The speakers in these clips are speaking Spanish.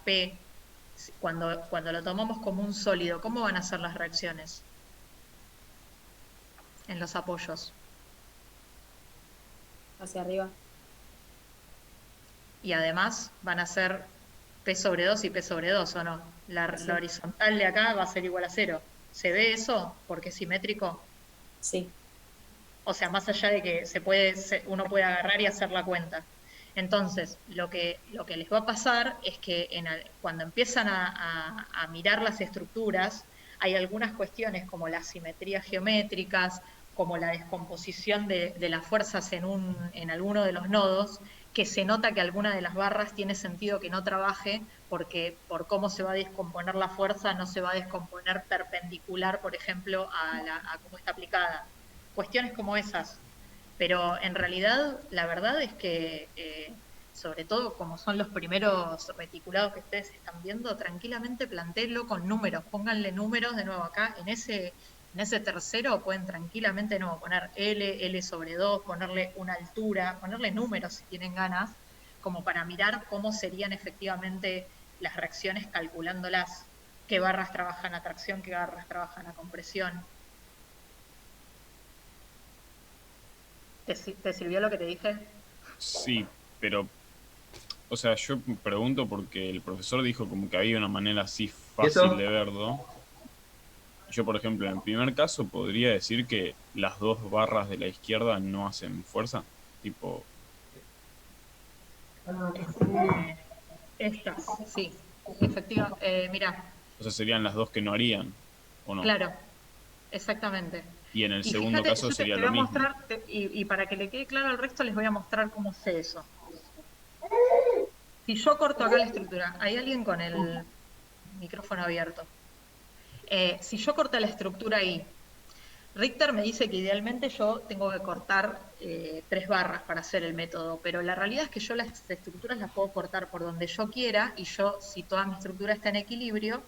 P, cuando lo tomamos como un sólido, ¿cómo van a ser las reacciones en los apoyos? hacia arriba. Y además van a ser P sobre 2 y P sobre 2, ¿o no? La Sí, horizontal de acá va a ser igual a cero. ¿Se ve eso? Porque es simétrico. sí. O sea, más allá de que uno puede agarrar y hacer la cuenta. Entonces, lo que les va a pasar es que cuando empiezan a mirar las estructuras, hay algunas cuestiones como las simetrías geométricas, como la descomposición de las fuerzas en alguno de los nodos, que se nota que alguna de las barras tiene sentido que no trabaje porque por cómo se va a descomponer la fuerza no se va a descomponer perpendicular, por ejemplo, a cómo está aplicada. Cuestiones como esas. Pero en realidad, la verdad es que, sobre todo como son los primeros reticulados que ustedes están viendo, tranquilamente plantéenlo con números, pónganle números de nuevo acá, en ese tercero pueden tranquilamente de nuevo poner L sobre 2, ponerle una altura, ponerle números si tienen ganas, como para mirar cómo serían efectivamente las reacciones calculándolas, qué barras trabajan a tracción, qué barras trabajan a compresión. ¿Te sirvió lo que te dije? Sí, pero, o sea, yo pregunto porque el profesor dijo como que había una manera así ¿Y fácil eso? de verlo. Yo, por ejemplo, en el primer caso podría decir que las dos barras de la izquierda no hacen fuerza. Tipo, Estas, sí, efectivamente. Mira, o sea, serían las dos que no harían, ¿o no? claro, exactamente. Y en el Y segundo fíjate, caso yo te, sería te voy lo a mismo. mostrar, y para que le quede claro al resto, les voy a mostrar cómo sé eso. Si yo corto acá la estructura, hay alguien con el micrófono abierto. Si yo corto la estructura ahí, Richter me dice que idealmente yo tengo que cortar 3 barras para hacer el método, pero la realidad es que yo las estructuras las puedo cortar por donde yo quiera y yo, si toda mi estructura está en equilibrio,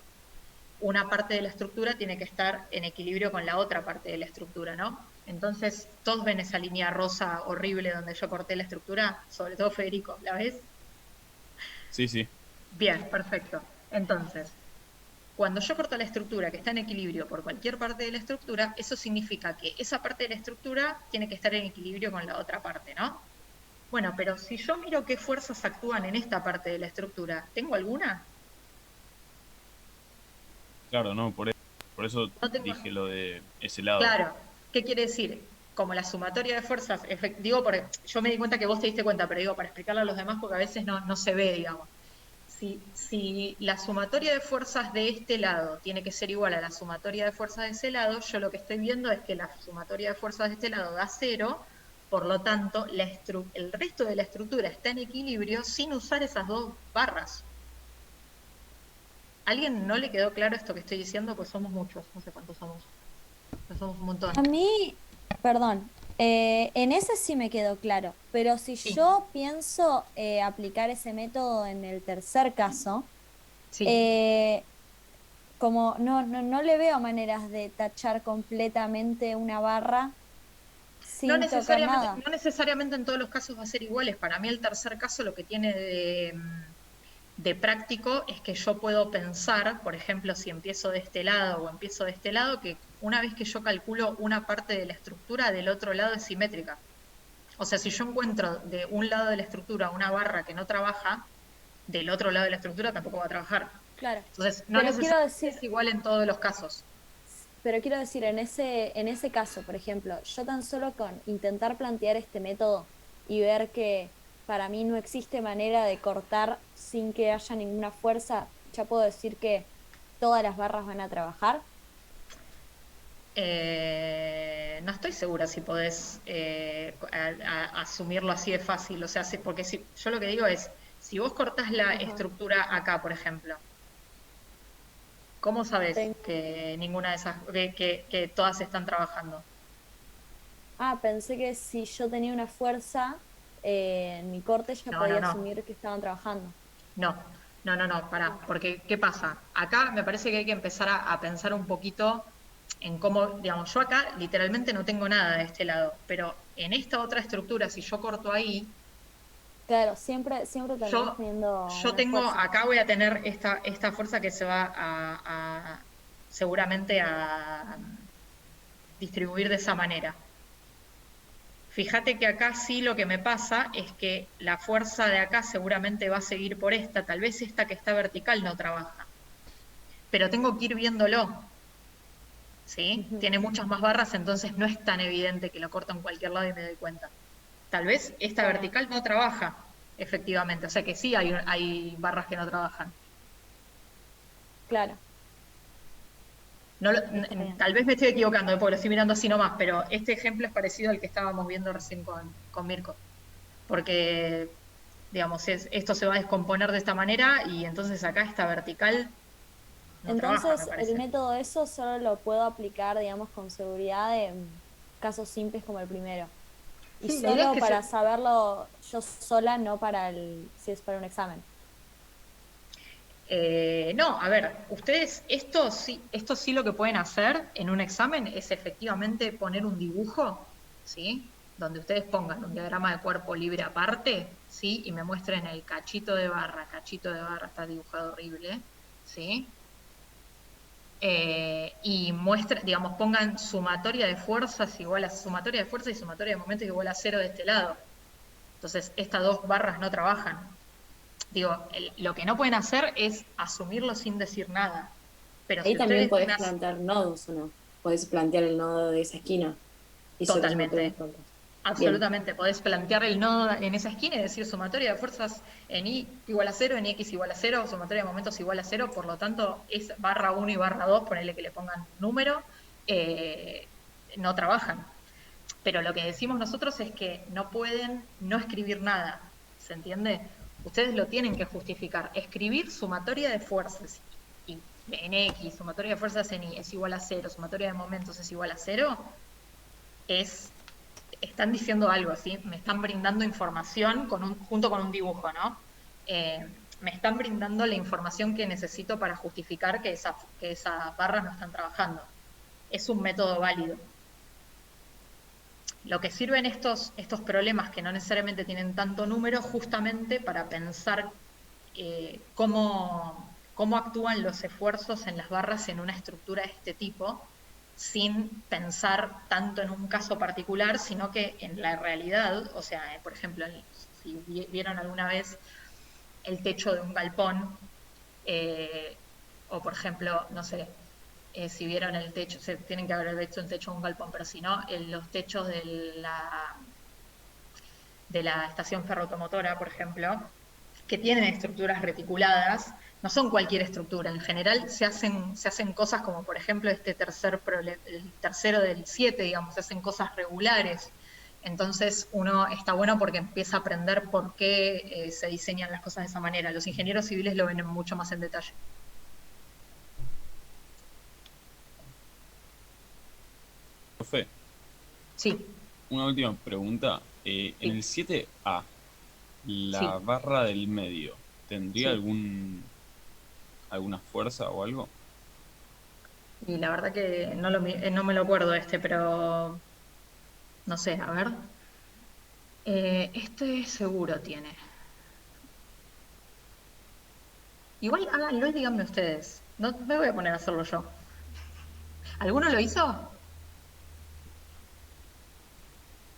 una parte de la estructura tiene que estar en equilibrio con la otra parte de la estructura, ¿no? Entonces, todos ven esa línea rosa horrible donde yo corté la estructura, sobre todo Federico, ¿la ves? Sí, sí, Bien, perfecto. Entonces, cuando yo corto la estructura que está en equilibrio por cualquier parte de la estructura, eso significa que esa parte de la estructura tiene que estar en equilibrio con la otra parte, ¿no? Bueno, pero si yo miro qué fuerzas actúan en esta parte de la estructura, ¿tengo alguna? claro, no, por eso No tengo. dije lo de ese lado. Claro, ¿qué quiere decir? Como la sumatoria de fuerzas, digo, porque yo me di cuenta que vos te diste cuenta, pero digo, para explicarle a los demás, porque a veces no se ve, digamos. Si la sumatoria de fuerzas de este lado tiene que ser igual a la sumatoria de fuerzas de ese lado, yo lo que estoy viendo es que la sumatoria de fuerzas de este lado da cero, por lo tanto, el resto de la estructura está en equilibrio sin usar esas 2 barras. ¿A alguien no le quedó claro esto que estoy diciendo? Pues somos muchos, no sé cuántos somos, pero somos un montón. A mí, perdón, en ese sí me quedó claro, pero si Sí, yo pienso aplicar ese método en el tercer caso, sí. eh, como no le veo maneras de tachar completamente una barra No sin tocar necesariamente, nada. no necesariamente en todos los casos va a ser iguales. Para mí el tercer caso lo que tiene de práctico es que yo puedo pensar, por ejemplo, si empiezo de este lado o empiezo de este lado, que una vez que yo calculo una parte de la estructura, del otro lado es simétrica. O sea, si yo encuentro de un lado de la estructura una barra que no trabaja, del otro lado de la estructura tampoco va a trabajar. Claro, Entonces, no pero quiero necesariamente decir, es igual en todos los casos. pero quiero decir, en ese caso, por ejemplo, yo tan solo con intentar plantear este método y ver que para mí no existe manera de cortar sin que haya ninguna fuerza, ya puedo decir que todas las barras van a trabajar. No estoy segura si podés asumirlo así de fácil. O sea, porque yo lo que digo es, si vos cortás la Ajá. estructura acá, por ejemplo, ¿cómo sabés Tengo... que ninguna de esas, que todas están trabajando? Ah, pensé que si yo tenía una fuerza en mi corte ya No, no, podía no. asumir que estaban trabajando. No, no, pará. Porque, ¿qué pasa? Acá me parece que hay que empezar a pensar un poquito en cómo, digamos, yo acá literalmente no tengo nada de este lado, pero en esta otra estructura, si yo corto ahí, Claro, siempre terminás Yo, teniendo yo una tengo, fuerza. acá voy a tener esta fuerza que se va seguramente a distribuir de esa manera. Fíjate que acá sí lo que me pasa es que la fuerza de acá seguramente va a seguir por esta, tal vez esta que está vertical no trabaja, pero tengo que ir viéndolo, ¿sí? Ujú, Tiene muchas más barras, entonces no es tan evidente que lo corto en cualquier lado y me doy cuenta. Tal vez esta claro, vertical no trabaja, efectivamente, o sea que sí hay barras que no trabajan. claro, No está bien. tal vez me estoy equivocando, porque lo estoy mirando así nomás, pero este ejemplo es parecido al que estábamos viendo recién con Mirko, porque, digamos, esto se va a descomponer de esta manera y entonces acá esta vertical no trabaja, me Entonces, el parece. método eso solo lo puedo aplicar, digamos, con seguridad en casos simples como el primero. Y Sí, la idea es solo que para saberlo yo sola, no para si es para un examen. no, a ver, ustedes, esto sí lo que pueden hacer en un examen es efectivamente poner un dibujo, ¿sí? Donde ustedes pongan un diagrama de cuerpo libre aparte, ¿sí? Y me muestren el cachito de barra, está dibujado horrible, ¿sí? Y muestren, digamos, pongan sumatoria de fuerzas igual a sumatoria de fuerzas y sumatoria de momentos igual a cero de este lado. Entonces, estas dos barras no trabajan. Digo, lo que no pueden hacer es asumirlo sin decir nada. Pero Ahí si también ustedes podés plantear nodos, ¿o no? Podés plantear el nodo de esa esquina y solo totalmente, sumatorias rotas. Bien, absolutamente, podés plantear el nodo en esa esquina y decir sumatoria de fuerzas en Y igual a cero, en X igual a cero, sumatoria de momentos igual a cero, por lo tanto, es barra uno y barra 2 ponerle que le pongan número, eh, no trabajan. Pero lo que decimos nosotros es que no pueden no escribir nada, ¿se entiende? Ustedes lo tienen que justificar. Escribir sumatoria de fuerzas y en X, sumatoria de fuerzas en Y es igual a cero, sumatoria de momentos es igual a cero, es, están diciendo algo así, me están brindando información junto con un dibujo, ¿no? Me están brindando la información que necesito para justificar que esas barras no están trabajando. Es un método válido. Lo que sirven estos problemas que no necesariamente tienen tanto número justamente para pensar cómo actúan los esfuerzos en las barras en una estructura de este tipo, sin pensar tanto en un caso particular, sino que en la realidad, o sea, por ejemplo, si vieron alguna vez el techo de un galpón, eh, o por ejemplo, no sé, si vieron el techo, se tienen que haber visto un techo de un galpón, pero si no, los techos de la estación ferroautomotora, por ejemplo, que tienen estructuras reticuladas, no son cualquier estructura. En general se hacen cosas como, por ejemplo, el tercero del 7, digamos, se hacen cosas regulares. Entonces uno está bueno porque empieza a aprender por qué se diseñan las cosas de esa manera. Los ingenieros civiles lo ven mucho más en detalle. Profe, Sí, una última pregunta. En sí, el 7A, la sí, barra del medio, ¿tendría sí. alguna fuerza o algo? Y la verdad que no me lo acuerdo pero no sé, a ver. Este seguro tiene. Igual háganlo y díganme ustedes. No me voy a poner a hacerlo yo. ¿Alguno lo hizo?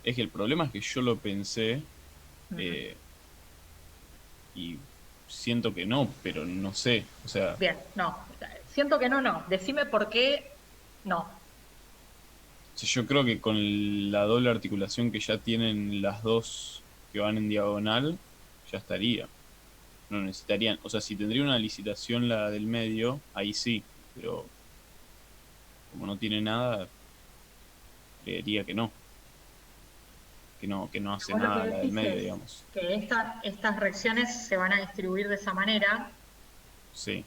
Es que el problema es que yo lo pensé Ujú. eh, y siento que no, pero no sé. O sea, Bien, no. Siento que no. Decime por qué no. si yo creo que con la doble articulación que ya tienen las dos que van en diagonal, ya estaría. No necesitarían, o sea, si tendría una licitación la del medio, ahí sí, pero como no tiene nada, creería que no hace Vos lo que nada la del decís medio, es digamos. que estas reacciones se van a distribuir de esa manera Sí,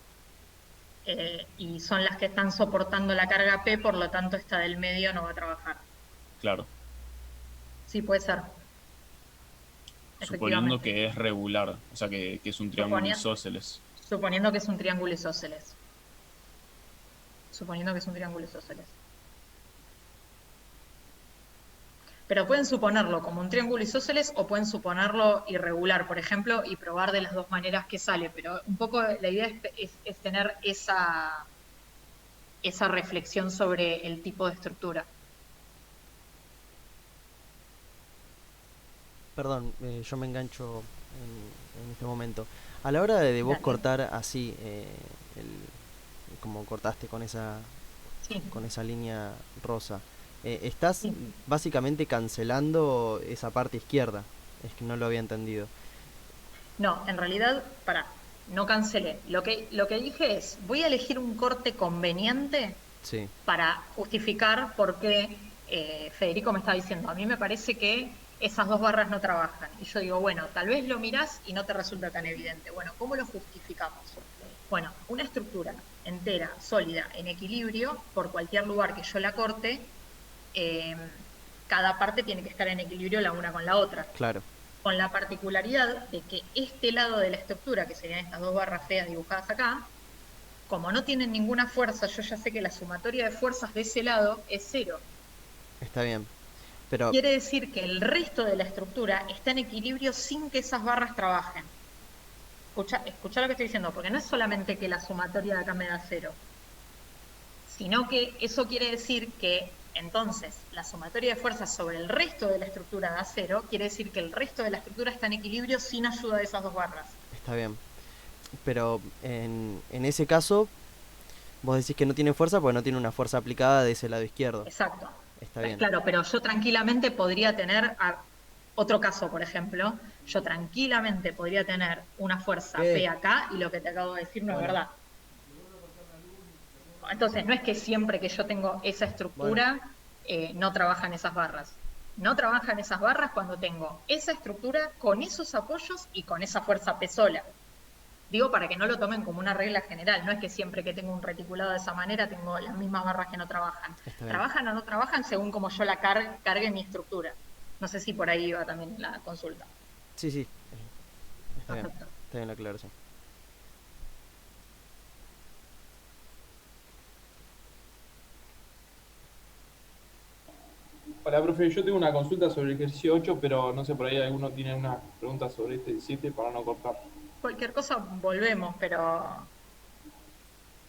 y son las que están soportando la carga P, por lo tanto esta del medio no va a trabajar. claro. Sí, puede ser, Suponiendo efectivamente. que es regular, o sea, que es un triángulo Suponiendo, isósceles. suponiendo que es un triángulo isósceles. Suponiendo que es un triángulo isósceles. Pero pueden suponerlo como un triángulo isósceles o pueden suponerlo irregular, por ejemplo, y probar de las dos maneras que sale. Pero un poco la idea es tener esa reflexión sobre el tipo de estructura. Perdón, yo me engancho en este momento. A la hora de vos Dale. cortar así, como cortaste Sí, con esa línea rosa, estás sí. básicamente cancelando esa parte izquierda. Es que no lo había entendido. No, en realidad, no cancelé. Lo que dije es, voy a elegir un corte conveniente Sí, para justificar por qué Federico me está diciendo, a mí me parece que esas dos barras no trabajan. Y yo digo, bueno, tal vez lo mirás y no te resulta tan evidente. Bueno, ¿cómo lo justificamos? Bueno, una estructura entera, sólida, en equilibrio, por cualquier lugar que yo la corte, eh, cada parte tiene que estar en equilibrio la una con la otra. claro. Con la particularidad de que este lado de la estructura, que serían estas dos barras feas dibujadas acá, como no tienen ninguna fuerza, yo ya sé que la sumatoria de fuerzas de ese lado es cero. Está bien. Pero, Quiere decir que el resto de la estructura está en equilibrio sin que esas barras trabajen. Escucha lo que estoy diciendo, porque no es solamente que la sumatoria de acá me da cero, sino que eso quiere decir que entonces la sumatoria de fuerzas sobre el resto de la estructura da cero, quiere decir que el resto de la estructura está en equilibrio sin ayuda de esas dos barras. está bien. Pero en ese caso, vos decís que no tiene fuerza porque no tiene una fuerza aplicada de ese lado izquierdo. Exacto. Está bien. Claro, pero yo tranquilamente podría tener, otro caso, por ejemplo, yo tranquilamente podría tener una fuerza P acá y lo que te acabo de decir no es verdad. Entonces, no es que siempre que yo tengo esa estructura no trabajan esas barras. No trabajan esas barras cuando tengo esa estructura con esos apoyos y con esa fuerza P sola. Digo para que no lo tomen como una regla general, no es que siempre que tengo un reticulado de esa manera tengo las mismas barras que no trabajan. Está bien. Trabajan o no trabajan según como yo la cargue mi estructura. No sé si por ahí va también la consulta. Sí, sí. Está bien. Perfecto. Está bien la aclaración. Hola, profe, yo tengo una consulta sobre el ejercicio 8, pero no sé, por ahí alguno tiene una pregunta sobre este 7 para no cortar. Cualquier cosa volvemos, pero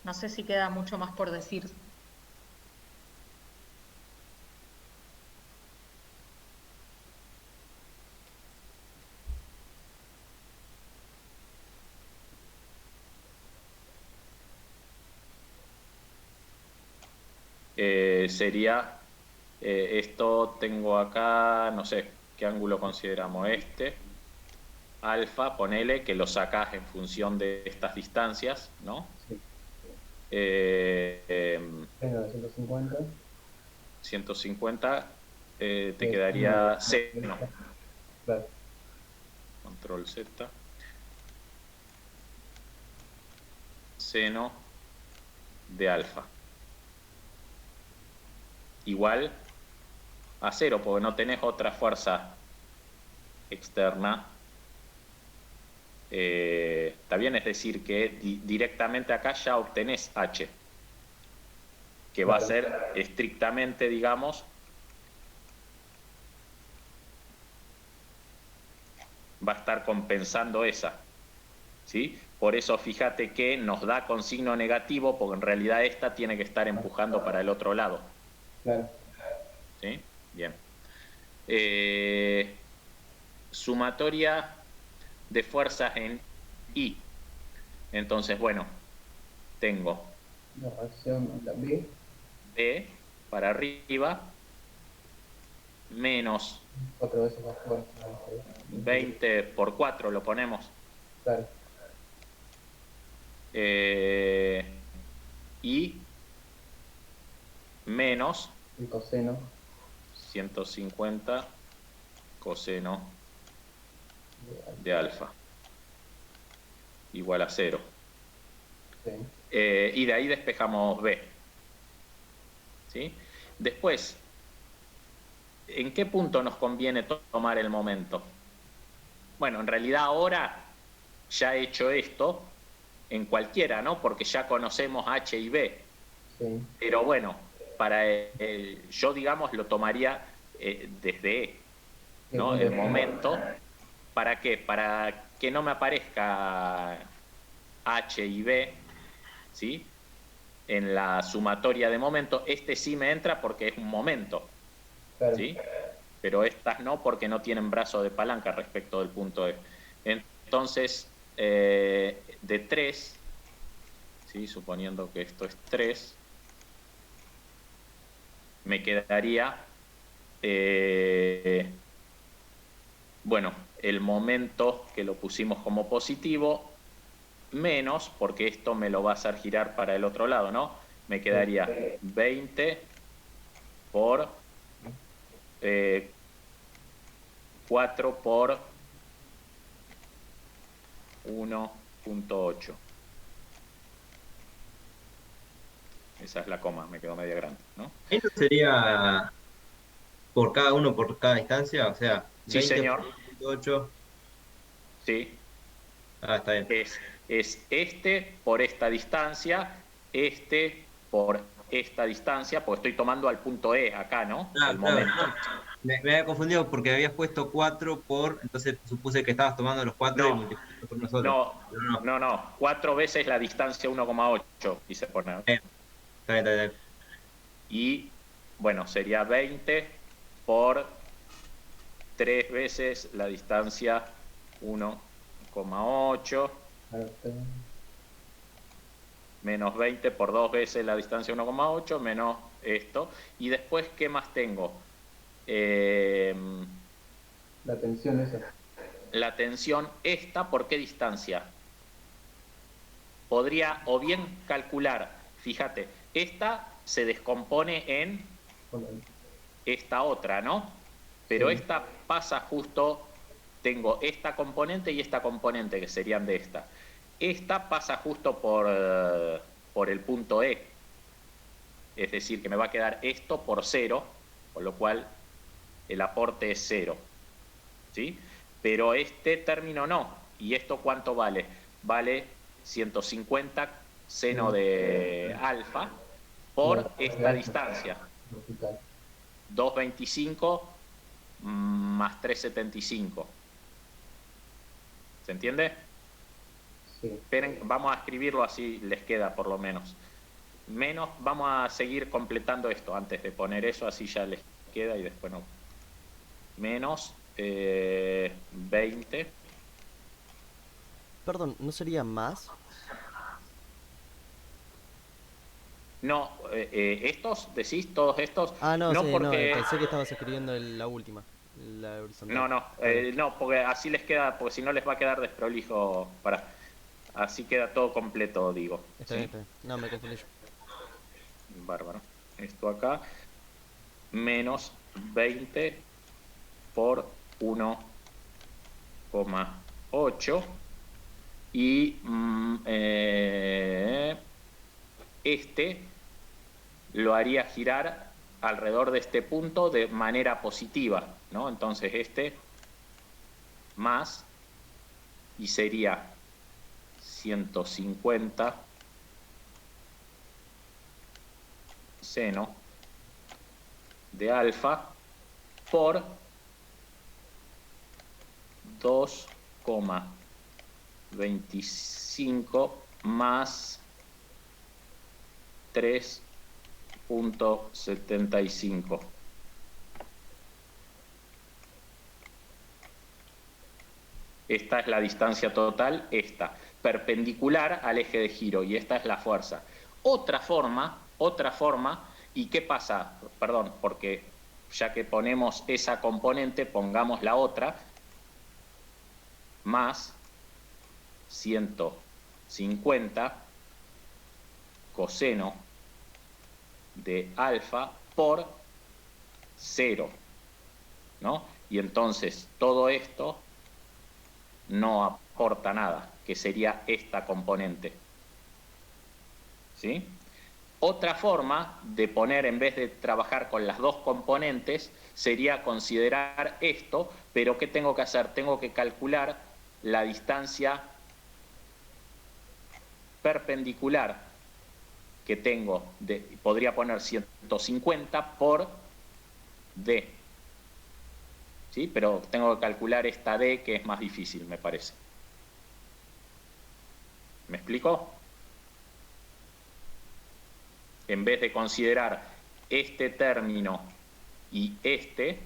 no sé si queda mucho más por decir. Sería, esto tengo acá, no sé, ¿qué ángulo consideramos? Este, alfa, ponele, que lo sacás en función de estas distancias, ¿no? Sí. Venga, 150. 150, te Sí, quedaría no, seno. Claro. Control Z. Seno de alfa. Igual a cero, porque no tenés otra fuerza externa. Está bien, es decir, que directamente acá ya obtenés H, que va a ser estrictamente, digamos, va a estar compensando esa, ¿sí? Por eso fíjate que nos da con signo negativo, porque en realidad esta tiene que estar empujando para el otro lado. Claro. ¿Sí? Bien. Sumatoria de fuerzas en I. Entonces, bueno, tengo La reacción la B. B para arriba menos 4 veces más fuerte. 20 por 4 lo ponemos. Claro. Y menos El coseno. 150 coseno de alfa igual a 0. Sí. Y de ahí despejamos B. ¿Sí? Después, ¿en qué punto nos conviene tomar el momento? Bueno, en realidad ahora ya he hecho esto en cualquiera, ¿no? Porque ya conocemos H y B. Sí. Pero bueno, para yo, digamos, lo tomaría desde E, ¿no? El momento. ¿Para qué? Para que no me aparezca H y B, ¿sí? En la sumatoria de momento. Este sí me entra porque es un momento, ¿sí? Pero estas no, porque no tienen brazo de palanca respecto del punto E. Entonces, de 3, ¿sí? Suponiendo que esto es 3, me quedaría, bueno, el momento que lo pusimos como positivo, menos, porque esto me lo va a hacer girar para el otro lado, ¿no? Me quedaría 20 por 4 por 1.8. Esa es la coma, me quedó media grande, ¿no? ¿Esto sería por cada uno, por cada instancia? O sea, Sí, 20 señor. por 8. Sí. Ah, está bien. Es este por esta distancia, este por esta distancia, porque estoy tomando al punto E acá, ¿no? Ah, El claro, momento. no. Me había confundido porque habías puesto 4 por, entonces supuse que estabas tomando los 4 y No, multiplicando por nosotros. no. 4 veces la distancia 1,8, quise poner. Está bien. Y, bueno, sería 20 por 3 veces la distancia 1,8. Menos 20 por 2 veces la distancia 1,8, menos esto. Y después, ¿qué más tengo? La tensión esa. La tensión esta, ¿por qué distancia? Podría o bien calcular, fíjate, esta se descompone en esta otra, ¿no? Pero Sí. esta pasa justo, tengo esta componente y esta componente, que serían de esta. Esta pasa justo por el punto E. Es decir, que me va a quedar esto por 0, con lo cual el aporte es 0. ¿Sí? Pero este término no. ¿Y esto cuánto vale? Vale 150 seno de alfa por esta distancia. 225 más 375. ¿Se entiende? Sí. Esperen, vamos a escribirlo así les queda por lo menos. Menos, vamos a seguir completando esto antes de poner eso, así ya les queda y después no. Menos 20. Perdón, ¿no sería más? No, estos, decís, todos estos. Ah, no, No, sí, no, porque... pensé que estabas escribiendo la última, la horizontal. No, no, porque así les queda, porque si no les va a quedar desprolijo. Así queda todo completo, digo. Está ¿sí? bien, está bien. No, me confundí yo. Bárbaro. Esto acá, menos 20 por 1,8. Y este lo haría girar alrededor de este punto de manera positiva, ¿no? Entonces este más, y sería 150 seno de alfa por 2,25 más 3,75. Esta es la distancia total, esta, perpendicular al eje de giro, y esta es la fuerza. Otra forma, ¿y qué pasa? Perdón, porque ya que ponemos esa componente, pongamos la otra, más 150 coseno de alfa por 0, ¿no? Y entonces todo esto no aporta nada, que sería esta componente. ¿Sí? Otra forma de poner, en vez de trabajar con las dos componentes, sería considerar esto, pero ¿qué tengo que hacer? Tengo que calcular la distancia perpendicular que tengo, podría poner 150 por D, ¿sí? Pero tengo que calcular esta D, que es más difícil, me parece. ¿Me explico? En vez de considerar este término y este,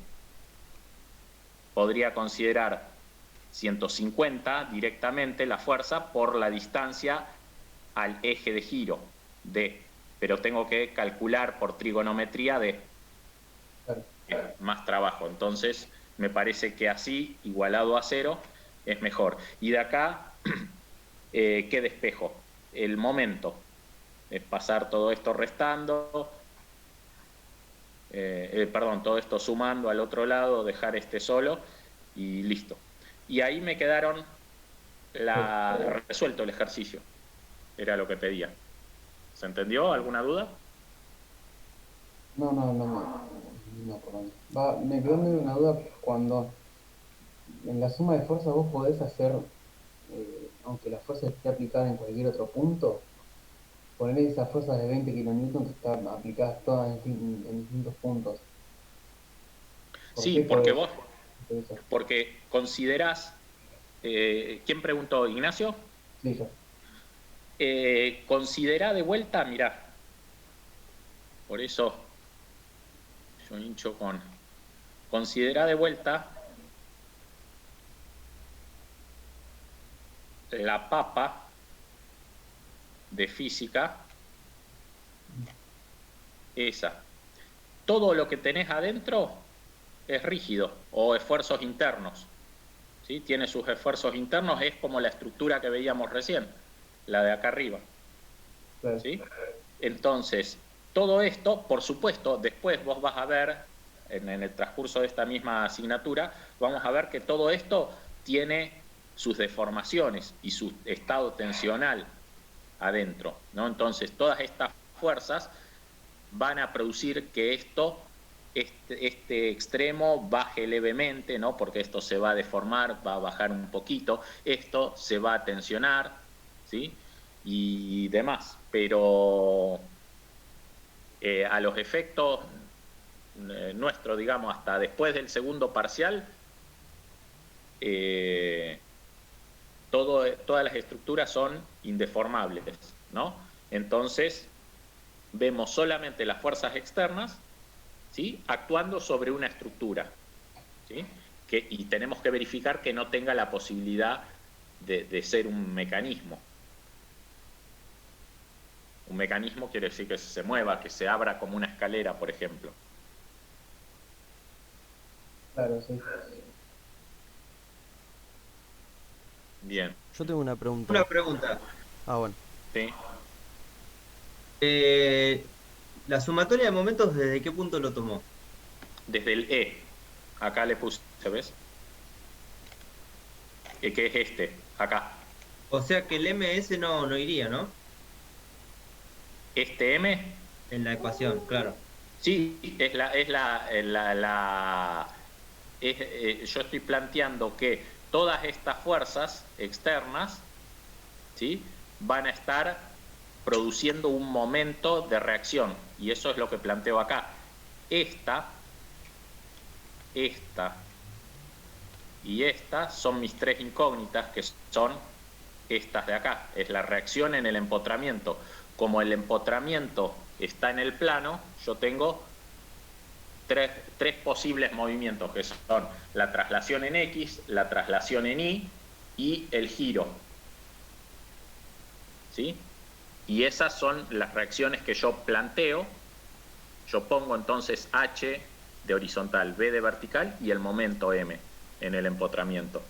podría considerar 150 directamente la fuerza por la distancia al eje de giro, D. Pero tengo que calcular por trigonometría D. Más trabajo. Entonces, me parece que así, igualado a 0, es mejor. Y de acá, ¿qué despejo? El momento. Es pasar todo esto restando, perdón, todo esto sumando al otro lado, dejar este solo y listo. Y ahí me quedaron resuelto el ejercicio. Era lo que pedía. ¿Se entendió? ¿Alguna duda? No, por ahí. Me quedó medio una duda cuando en la suma de fuerzas vos podés hacer, aunque la fuerza esté aplicada en cualquier otro punto, poner esas fuerzas de 20 kilonewtons que están aplicadas todas en distintos puntos. Sí, porque vos, Eso. porque considerás, ¿quién preguntó? ¿Ignacio? Sí, yo. Considera de vuelta, mirá, por eso yo hincho con, considera de vuelta la papa de física, esa. Todo lo que tenés adentro es rígido o esfuerzos internos, ¿sí? Tiene sus esfuerzos internos, es como la estructura que veíamos recién, la de acá arriba, ¿sí? Entonces, todo esto, por supuesto, después vos vas a ver, en el transcurso de esta misma asignatura, vamos a ver que todo esto tiene sus deformaciones y su estado tensional adentro, ¿no? Entonces, todas estas fuerzas van a producir que este extremo baje levemente, ¿no? Porque esto se va a deformar, va a bajar un poquito, esto se va a tensionar, ¿sí? Y demás, pero a los efectos nuestros, digamos, hasta después del segundo parcial, todas las estructuras son indeformables, ¿no? Entonces, vemos solamente las fuerzas externas, ¿sí? Actuando sobre una estructura, ¿sí? Y tenemos que verificar que no tenga la posibilidad de ser un mecanismo. Un mecanismo quiere decir que se mueva, que se abra como una escalera, por ejemplo. Claro, sí. Bien. Yo tengo una pregunta. Una pregunta. Ah, bueno. ¿Sí? La sumatoria de momentos, ¿desde qué punto lo tomó? Desde el E. Acá le puse, ¿ves? Que es este, acá. O sea que el MS no iría, ¿no? Este M, En la ecuación, claro. sí, yo estoy planteando que todas estas fuerzas externas, ¿sí? Van a estar produciendo un momento de reacción, y eso es lo que planteo acá. Esta y esta son mis tres incógnitas, que son estas de acá. Es la reacción en el empotramiento. Como el empotramiento está en el plano, yo tengo tres posibles movimientos, que son la traslación en X, la traslación en y el giro, ¿sí? Y esas son las reacciones que yo planteo. Yo pongo entonces H de horizontal, B de vertical y el momento M en el empotramiento.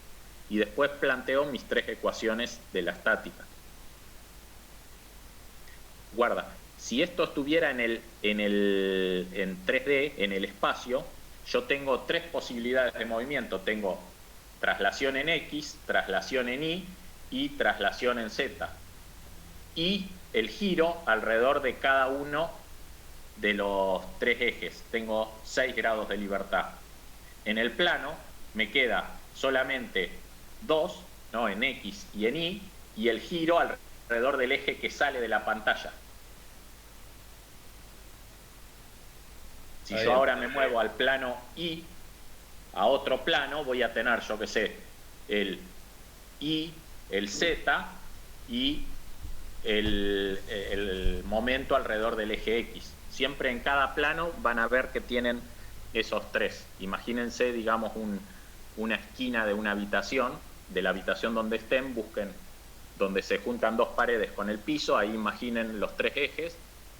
Y después planteo mis tres ecuaciones de la estática. Guarda, si esto estuviera en 3D, en el espacio, yo tengo tres posibilidades de movimiento. Tengo traslación en X, traslación en y traslación en Z. Y el giro alrededor de cada uno de los tres ejes. Tengo 6 grados de libertad. En el plano me queda solamente 2, ¿no? En X y en y el giro alrededor del eje que sale de la pantalla. Si yo ahora me muevo al plano Y, a otro plano, voy a tener, yo qué sé, el Y, el Z y el momento alrededor del eje X. Siempre en cada plano van a ver que tienen esos tres. Imagínense, digamos, una esquina de una habitación, de la habitación donde estén, busquen donde se juntan dos paredes con el piso, ahí imaginen los tres ejes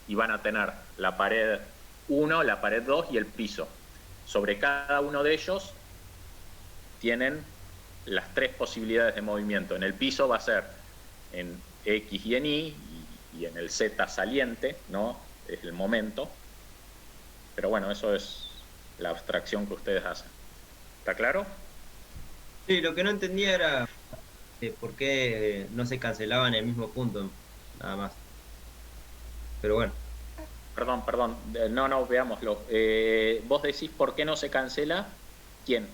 y van a tener la pared 1, la pared 2 y el piso. Sobre cada uno de ellos tienen las tres posibilidades de movimiento. En el piso va a ser en X y en Y, y en el Z saliente, ¿no? Es el momento. Pero bueno, eso es la abstracción que ustedes hacen. ¿Está claro? Sí, lo que no entendía era por qué no se cancelaba en el mismo punto, nada más. Pero bueno. Perdón, no, veámoslo. Vos decís por qué no se cancela. ¿Quién?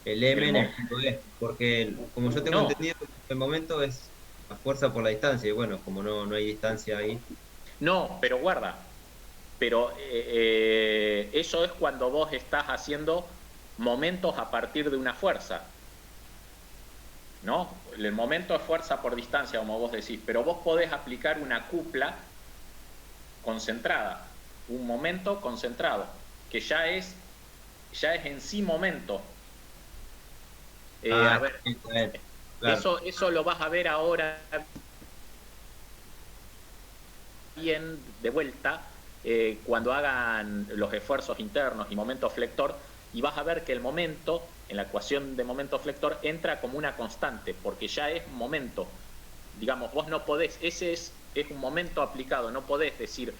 El M en el punto E, porque como yo tengo entendido, el momento es a fuerza por la distancia, y bueno, como no hay distancia ahí. No, pero guarda. Pero eso es cuando vos estás haciendo momentos a partir de una fuerza. ¿No? El momento es fuerza por distancia, como vos decís, pero vos podés aplicar una cupla concentrada, un momento concentrado, que ya es en sí momento. A ver, claro. Eso lo vas a ver ahora bien de vuelta cuando hagan los esfuerzos internos y momento flector, y vas a ver que el momento en la ecuación de momento flector entra como una constante, porque ya es momento. Digamos, vos no podés, ese es un momento aplicado, no podés decir,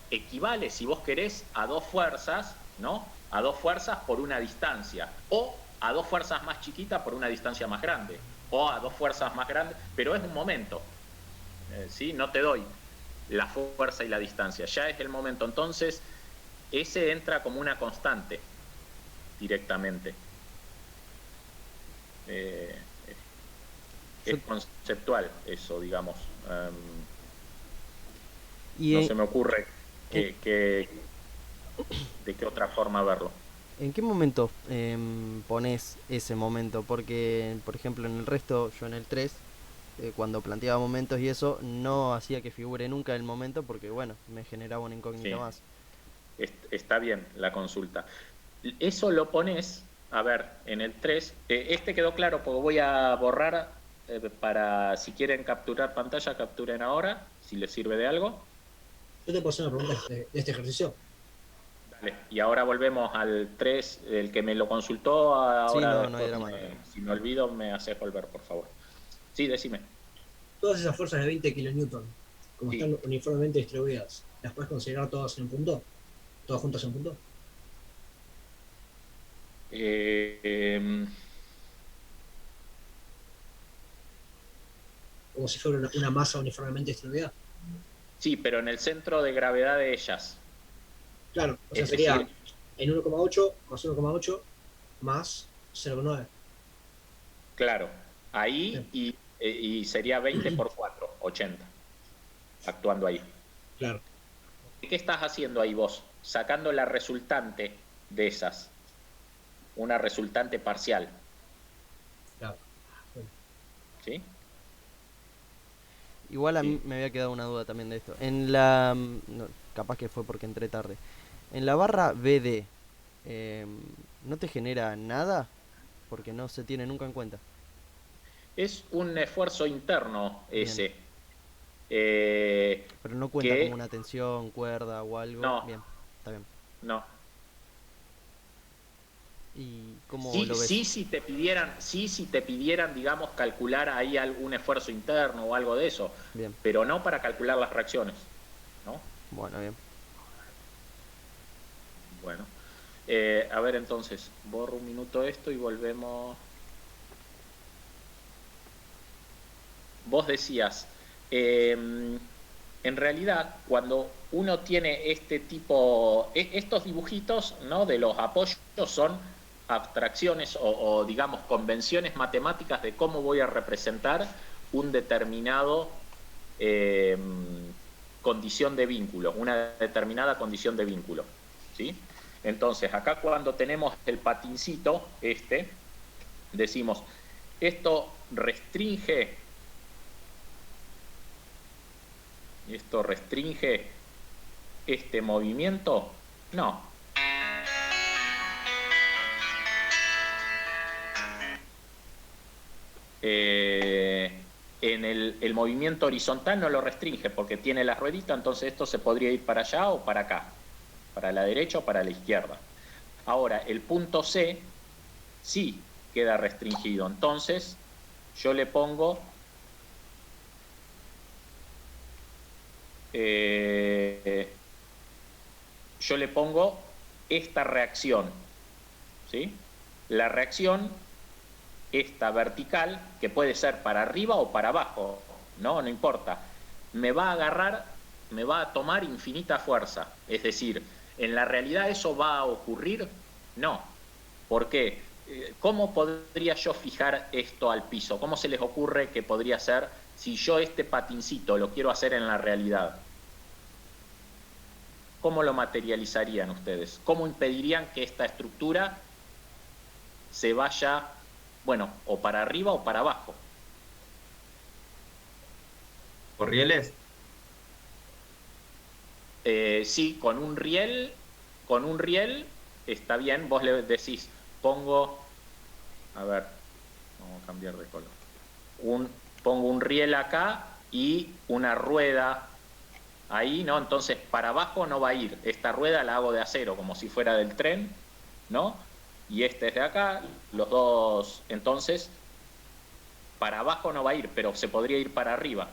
equivale, si vos querés, a dos fuerzas, ¿no? A dos fuerzas por una distancia, o a dos fuerzas más chiquitas por una distancia más grande, o a dos fuerzas más grandes, pero es un momento, ¿sí? No te doy la fuerza y la distancia, ya es el momento. Entonces, ese entra como una constante directamente. Es conceptual eso, digamos. No se me ocurre de qué otra forma verlo. ¿En qué momento pones ese momento? Porque, por ejemplo, en el resto, yo en el 3, cuando planteaba momentos y eso, no hacía que figure nunca el momento porque, bueno, me generaba una incógnita más. Está bien la consulta. Eso lo pones, a ver, en el 3, este quedó claro porque voy a borrar para, si quieren capturar pantalla, capturen ahora, si les sirve de algo. Yo te puedo hacer una pregunta de este ejercicio. Dale, y ahora volvemos al 3, el que me lo consultó, ahora sí, no hay drama. Si me olvido me haces volver, por favor. Sí, decime. Todas esas fuerzas de 20 kilonewton, como están uniformemente distribuidas, ¿las puedes considerar todas en un punto? ¿Todas juntas en un punto? Como si fuera una masa uniformemente distribuida. Sí, pero en el centro de gravedad de ellas. Claro, o sea, sería en 1,8 más 1,8 más 0,9. Claro, ahí y sería 20 por 4, 80, actuando ahí. Claro. ¿Qué estás haciendo ahí vos? Sacando la resultante de esas. Una resultante parcial. Claro. ¿Sí? Igual a mí me había quedado una duda también de esto. En la... no, capaz que fue porque entré tarde. En la barra BD, ¿no te genera nada? Porque no se tiene nunca en cuenta. Es un esfuerzo interno ese. Pero no cuenta como una tensión, cuerda o algo. No. Bien, está bien. No. ¿Y cómo Sí, lo ves? sí, si te pidieran, digamos, calcular ahí algún esfuerzo interno o algo de eso. Bien. Pero no para calcular las reacciones, ¿no? Bueno, bien. Bueno. A ver, entonces, borro un minuto esto y volvemos. Vos decías, en realidad, cuando uno tiene este tipo, estos dibujitos, ¿no? De los apoyos son abstracciones o digamos convenciones matemáticas de cómo voy a representar un determinado condición de vínculo, una determinada condición de vínculo, ¿sí? Entonces, acá cuando tenemos el patincito, decimos, esto restringe este movimiento. No. En el movimiento horizontal no lo restringe porque tiene la ruedita, entonces esto se podría ir para allá o para acá, para la derecha o para la izquierda. Ahora, el punto C sí queda restringido, entonces yo le pongo esta reacción, ¿sí? La reacción, esta vertical, que puede ser para arriba o para abajo, no importa, me va a agarrar, me va a tomar infinita fuerza. Es decir, ¿en la realidad eso va a ocurrir? No. ¿Por qué? ¿Cómo podría yo fijar esto al piso? ¿Cómo se les ocurre que podría ser si yo este patincito lo quiero hacer en la realidad? ¿Cómo lo materializarían ustedes? ¿Cómo impedirían que esta estructura se vaya, bueno, o para arriba o para abajo? ¿Por rieles? Sí, con un riel está bien. Vos le decís, pongo, a ver, vamos a cambiar de color. Pongo un riel acá y una rueda ahí, ¿no? Entonces para abajo no va a ir. Esta rueda la hago de acero, como si fuera del tren, ¿no? Y este es de acá, los dos, entonces para abajo no va a ir, pero se podría ir para arriba,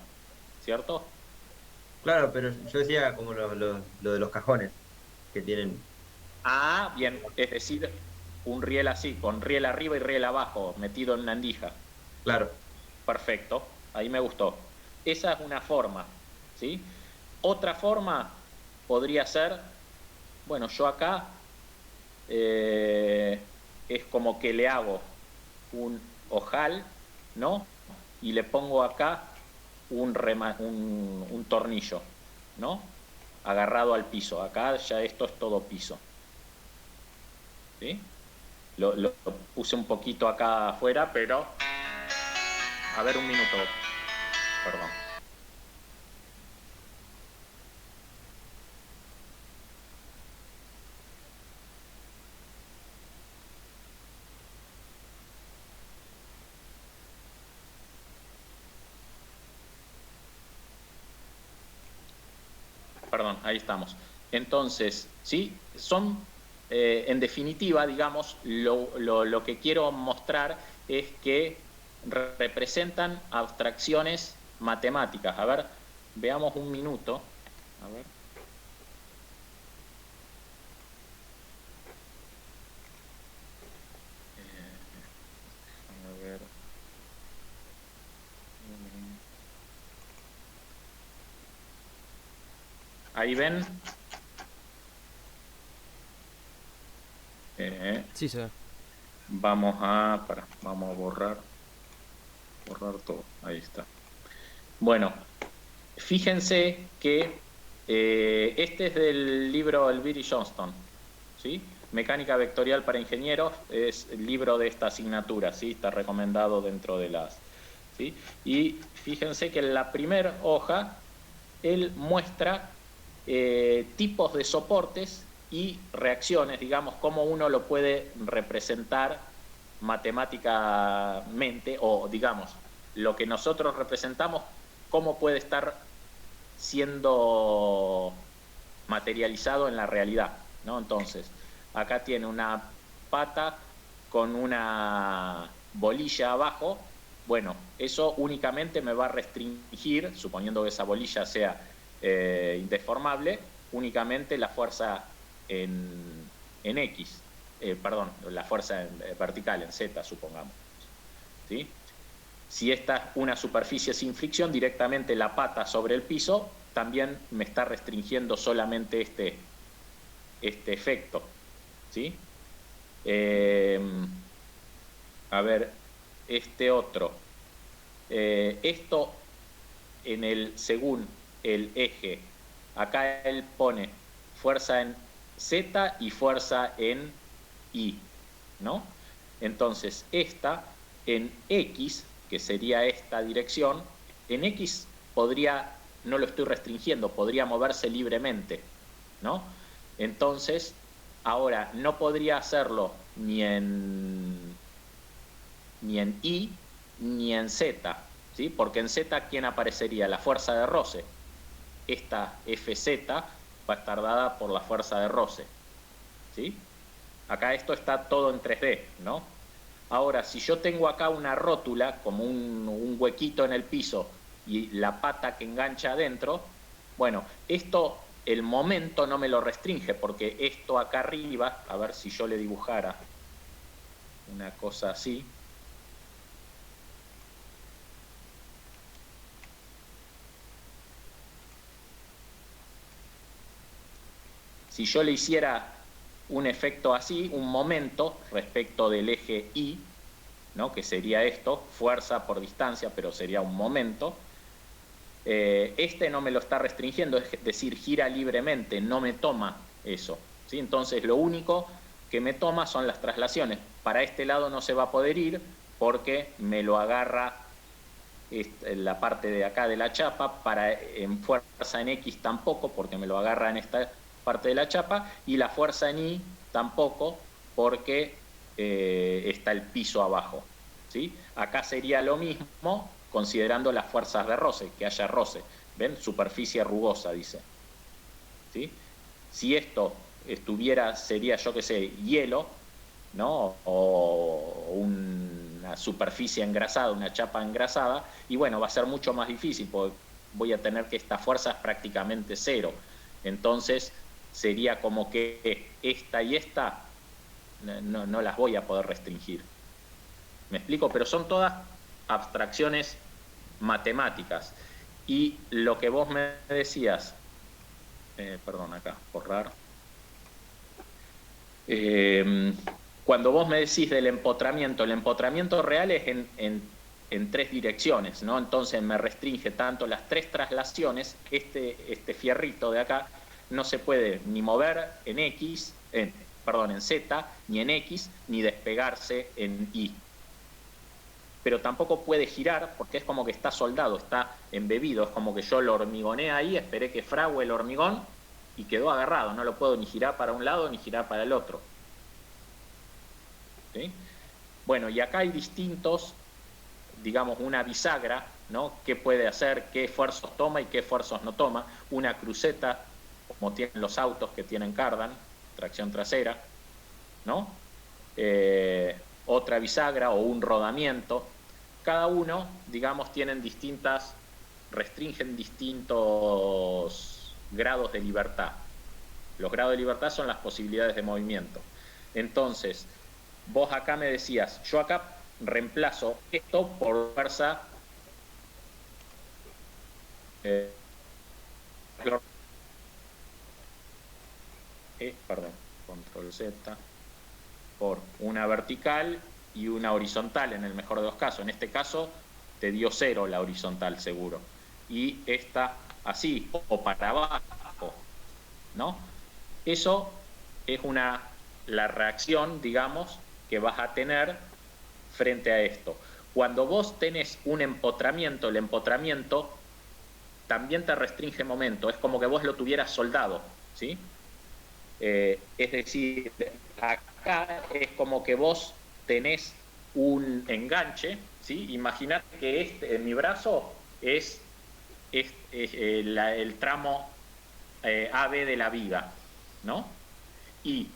¿cierto? Claro, pero yo decía como lo de los cajones que tienen. Ah, bien, es decir, un riel así, con riel arriba y riel abajo, metido en una andija. Claro. Perfecto, ahí me gustó. Esa es una forma, ¿sí? Otra forma podría ser, bueno, yo acá es como que le hago un ojal, ¿no? Y le pongo acá un tornillo, ¿no? Agarrado al piso. Acá ya esto es todo piso. ¿Sí? Lo puse un poquito acá afuera, pero... A ver, un minuto. Perdón. Perdón, ahí estamos. Entonces, ¿sí? Son, en definitiva, digamos, lo que quiero mostrar es que representan abstracciones matemáticas. A ver, veamos un minuto. A ver. A ver. Ahí ven. Sí, se ve. Vamos a borrar todo. Ahí está. Bueno, fíjense que este es del libro Elvira y Johnston, ¿sí? Mecánica vectorial para ingenieros, es el libro de esta asignatura, ¿sí? Está recomendado dentro de las, ¿sí? Y fíjense que en la primera hoja él muestra tipos de soportes y reacciones, digamos, cómo uno lo puede representar matemáticamente, o digamos, lo que nosotros representamos, cómo puede estar siendo materializado en la realidad, ¿no? Entonces, acá tiene una pata con una bolilla abajo. Bueno, eso únicamente me va a restringir, suponiendo que esa bolilla sea indeformable, únicamente la fuerza en X, perdón, la fuerza vertical en Z, supongamos, ¿sí? Si esta es una superficie sin fricción, directamente la pata sobre el piso también me está restringiendo solamente este efecto, ¿sí? A ver, este otro. Esto según el eje, acá él pone fuerza Z y fuerza en Y, ¿no? Entonces, esta en X, que sería esta dirección, en X podría, no lo estoy restringiendo, podría moverse libremente, ¿no? Entonces, ahora no podría hacerlo ni en Y ni en Z, ¿sí? Porque en Z, ¿quién aparecería? La fuerza de roce. Esta FZ va a estar dada por la fuerza de roce, ¿sí? Acá esto está todo en 3D, ¿no? Ahora, si yo tengo acá una rótula, como un huequito en el piso, y la pata que engancha adentro, bueno, esto, el momento no me lo restringe, porque esto acá arriba, a ver si yo le dibujara una cosa así. Si yo le hiciera un efecto así, un momento respecto del eje Y, ¿no? Que sería esto, fuerza por distancia, pero sería un momento, este no me lo está restringiendo, es decir, gira libremente, no me toma eso, ¿sí? Entonces lo único que me toma son las traslaciones. Para este lado no se va a poder ir porque me lo agarra la parte de acá de la chapa, en fuerza en X tampoco, porque me lo agarra en esta parte de la chapa, y la fuerza en Y tampoco, porque está el piso abajo, ¿sí? Acá sería lo mismo, considerando las fuerzas de roce, que haya roce. ¿Ven? Superficie rugosa, dice, ¿sí? Si esto estuviera, sería, yo qué sé, hielo, ¿no? O una superficie engrasada, una chapa engrasada, y bueno, va a ser mucho más difícil, porque voy a tener que esta fuerza es prácticamente cero. Entonces, sería como que esta y esta no las voy a poder restringir. ¿Me explico? Pero son todas abstracciones matemáticas. Y lo que vos me decías, perdón, acá, borrar. Cuando vos me decís del empotramiento, el empotramiento real es en 3 direcciones, ¿no? Entonces me restringe tanto las 3 traslaciones, este fierrito de acá no se puede ni mover en X, en Z, ni en X, ni despegarse en Y. Pero tampoco puede girar porque es como que está soldado, está embebido, es como que yo lo hormigoné ahí, esperé que frague el hormigón y quedó agarrado, no lo puedo ni girar para un lado ni girar para el otro. ¿Sí? Bueno, y acá hay distintos, digamos, una bisagra, ¿no? ¿Qué puede hacer? ¿Qué esfuerzos toma y qué esfuerzos no toma? Una cruceta, como tienen los autos que tienen cardan, tracción trasera, ¿no? Otra bisagra o un rodamiento. Cada uno, digamos, restringen distintos grados de libertad. Los grados de libertad son las posibilidades de movimiento. Entonces, vos acá me decías, yo acá reemplazo esto por fuerza perdón, control Z, por una vertical y una horizontal en el mejor de los casos. En este caso te dio 0 la horizontal seguro. Y esta así, o para abajo, ¿no? Eso es la reacción, digamos, que vas a tener frente a esto. Cuando vos tenés un empotramiento, el empotramiento también te restringe momento, es como que vos lo tuvieras soldado, ¿sí? Es decir, acá es como que vos tenés un enganche, ¿sí? Imaginate que en mi brazo es el tramo AB de la viga, ¿no? Y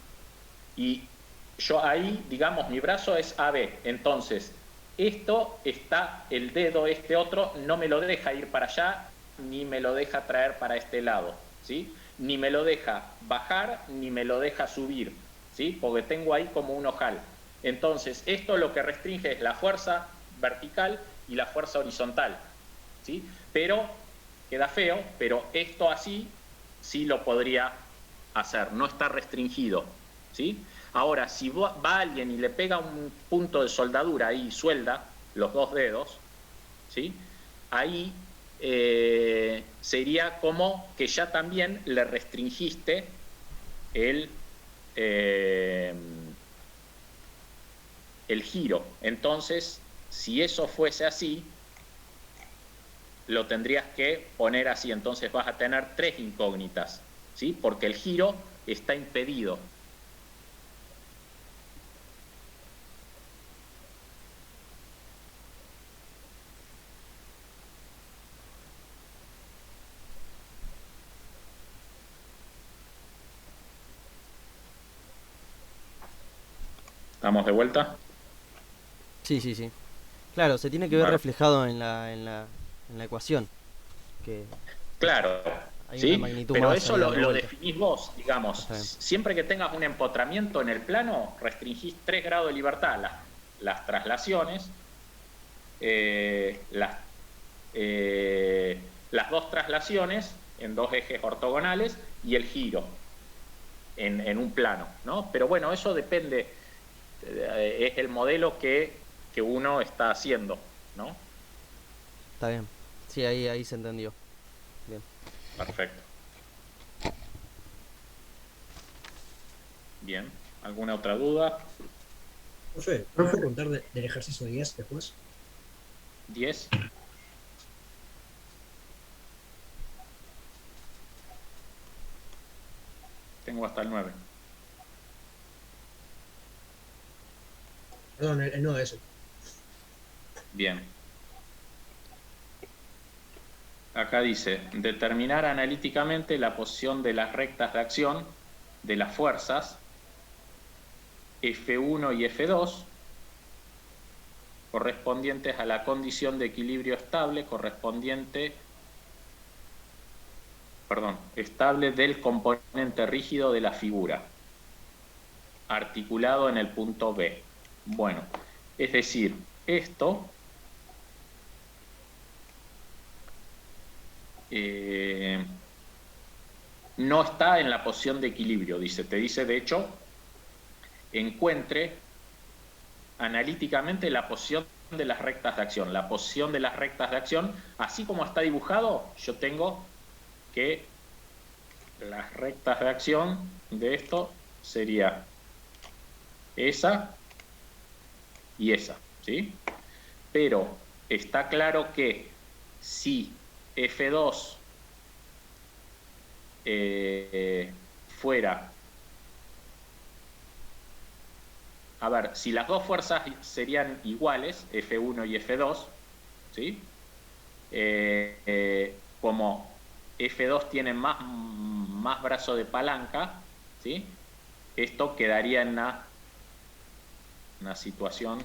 yo ahí, digamos, mi brazo es AB, entonces esto está, el dedo este otro no me lo deja ir para allá, ni me lo deja traer para este lado, ¿sí? Ni me lo deja bajar, ni me lo deja subir, ¿sí? Porque tengo ahí como un ojal. Entonces, esto lo que restringe es la fuerza vertical y la fuerza horizontal, ¿sí? Pero, queda feo, pero esto así sí lo podría hacer, no está restringido, ¿sí? Ahora, si va alguien y le pega un punto de soldadura ahí, suelda los 2 dedos, ¿sí? Ahí sería como que ya también le restringiste el, eh, el giro. Entonces, si eso fuese así, lo tendrías que poner así. Entonces vas a tener 3 incógnitas, ¿sí? Porque el giro está impedido. ¿Estamos de vuelta? Sí, sí, sí. Claro, se tiene que ver Bueno. reflejado en la ecuación. Que Claro, hay ¿sí? una magnitud Pero más eso ahí lo, dando lo vuelta. definís vos, digamos. Está bien. Siempre que tengas un empotramiento en el plano, restringís 3 grados de libertad. Las traslaciones, las 2 traslaciones en 2 ejes ortogonales y el giro en un plano, ¿no? Pero bueno, eso depende, es el modelo que uno está haciendo, ¿no? Está bien. Sí, ahí se entendió. Bien. Perfecto. Bien, ¿alguna otra duda? Profe, ¿me puedo contar del ejercicio 10 después? 10. Tengo hasta el 9. Perdón, el 9 ese. Bien. Acá dice, determinar analíticamente la posición de las rectas de acción de las fuerzas F1 y F2 correspondientes a la condición de equilibrio estable estable del componente rígido de la figura, articulado en el punto B. Bueno, es decir, esto no está en la posición de equilibrio, dice. Te dice, de hecho, encuentre analíticamente la posición de las rectas de acción. La posición de las rectas de acción, así como está dibujado, yo tengo que las rectas de acción de esto sería esa y esa, ¿sí? Pero está claro que si F2 fuera, a ver, si las dos fuerzas serían iguales, F1 y F2, ¿sí? Como F2 tiene más brazo de palanca, ¿sí? Esto quedaría en una situación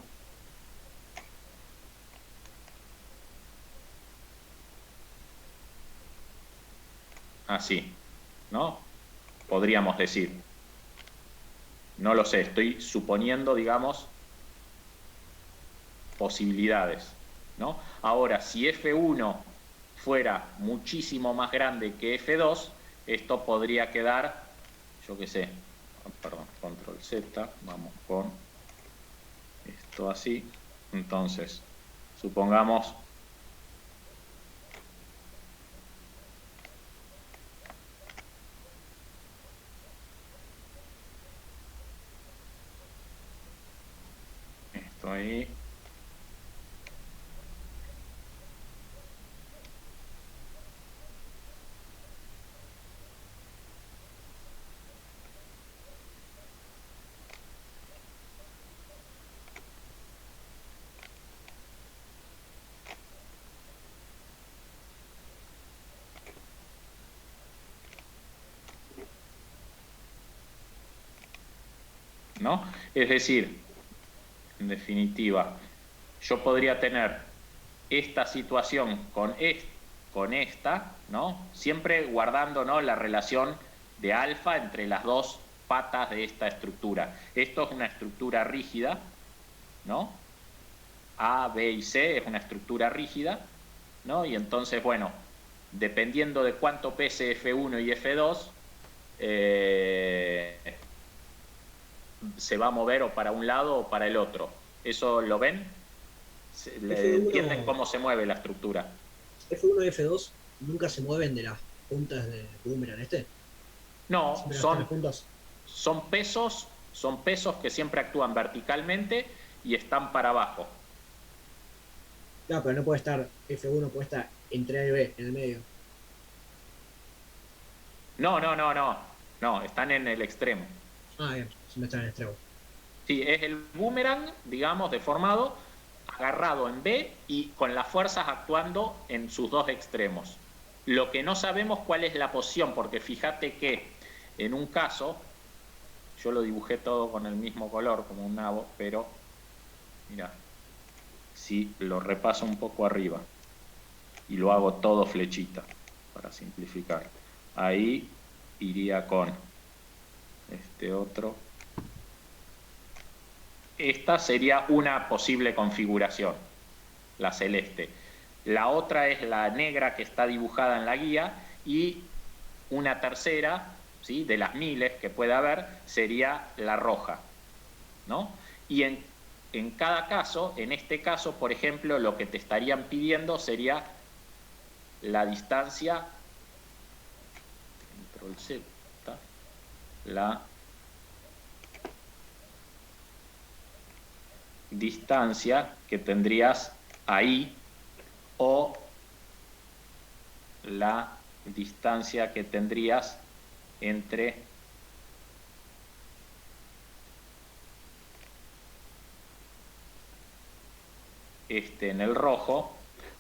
así, ¿no? Podríamos decir. No lo sé, estoy suponiendo, digamos, posibilidades, ¿no? Ahora, si F1 fuera muchísimo más grande que F2, esto podría quedar, yo qué sé, perdón, control Z, vamos con esto así. Entonces, supongamos esto ahí. ¿No? Es decir, en definitiva, yo podría tener esta situación con esta, ¿no? Siempre guardando, ¿no?, la relación de alfa entre las dos patas de esta estructura. Esto es una estructura rígida, ¿no? A, B y C es una estructura rígida, ¿no? Y entonces, bueno, dependiendo de cuánto pese F1 y F2, se va a mover o para un lado o para el otro. ¿Eso lo ven? ¿Entienden cómo se mueve la estructura? F1 y F2 nunca se mueven de las puntas del boomerang este. No, Siempre son las puntas. son pesos que siempre actúan verticalmente y están para abajo. No, pero no puede estar F1, puede estar entre A y B, en el medio. No, están en el extremo. Ah, bien, siempre están en el extremo. Sí, es el boomerang, digamos, deformado, agarrado en B y con las fuerzas actuando en sus dos extremos. Lo que no sabemos cuál es la posición, porque fíjate que en un caso, yo lo dibujé todo con el mismo color, como un nabo, pero mira, si lo repaso un poco arriba y lo hago todo flechita, para simplificar, ahí iría con este otro. Esta sería una posible configuración, la celeste. La otra es la negra que está dibujada en la guía y una tercera, ¿sí?, de las miles que puede haber, sería la roja, ¿no? Y en cada caso, en este caso, por ejemplo, lo que te estarían pidiendo sería la distancia, Control Z, la distancia que tendrías ahí o la distancia que tendrías entre en el rojo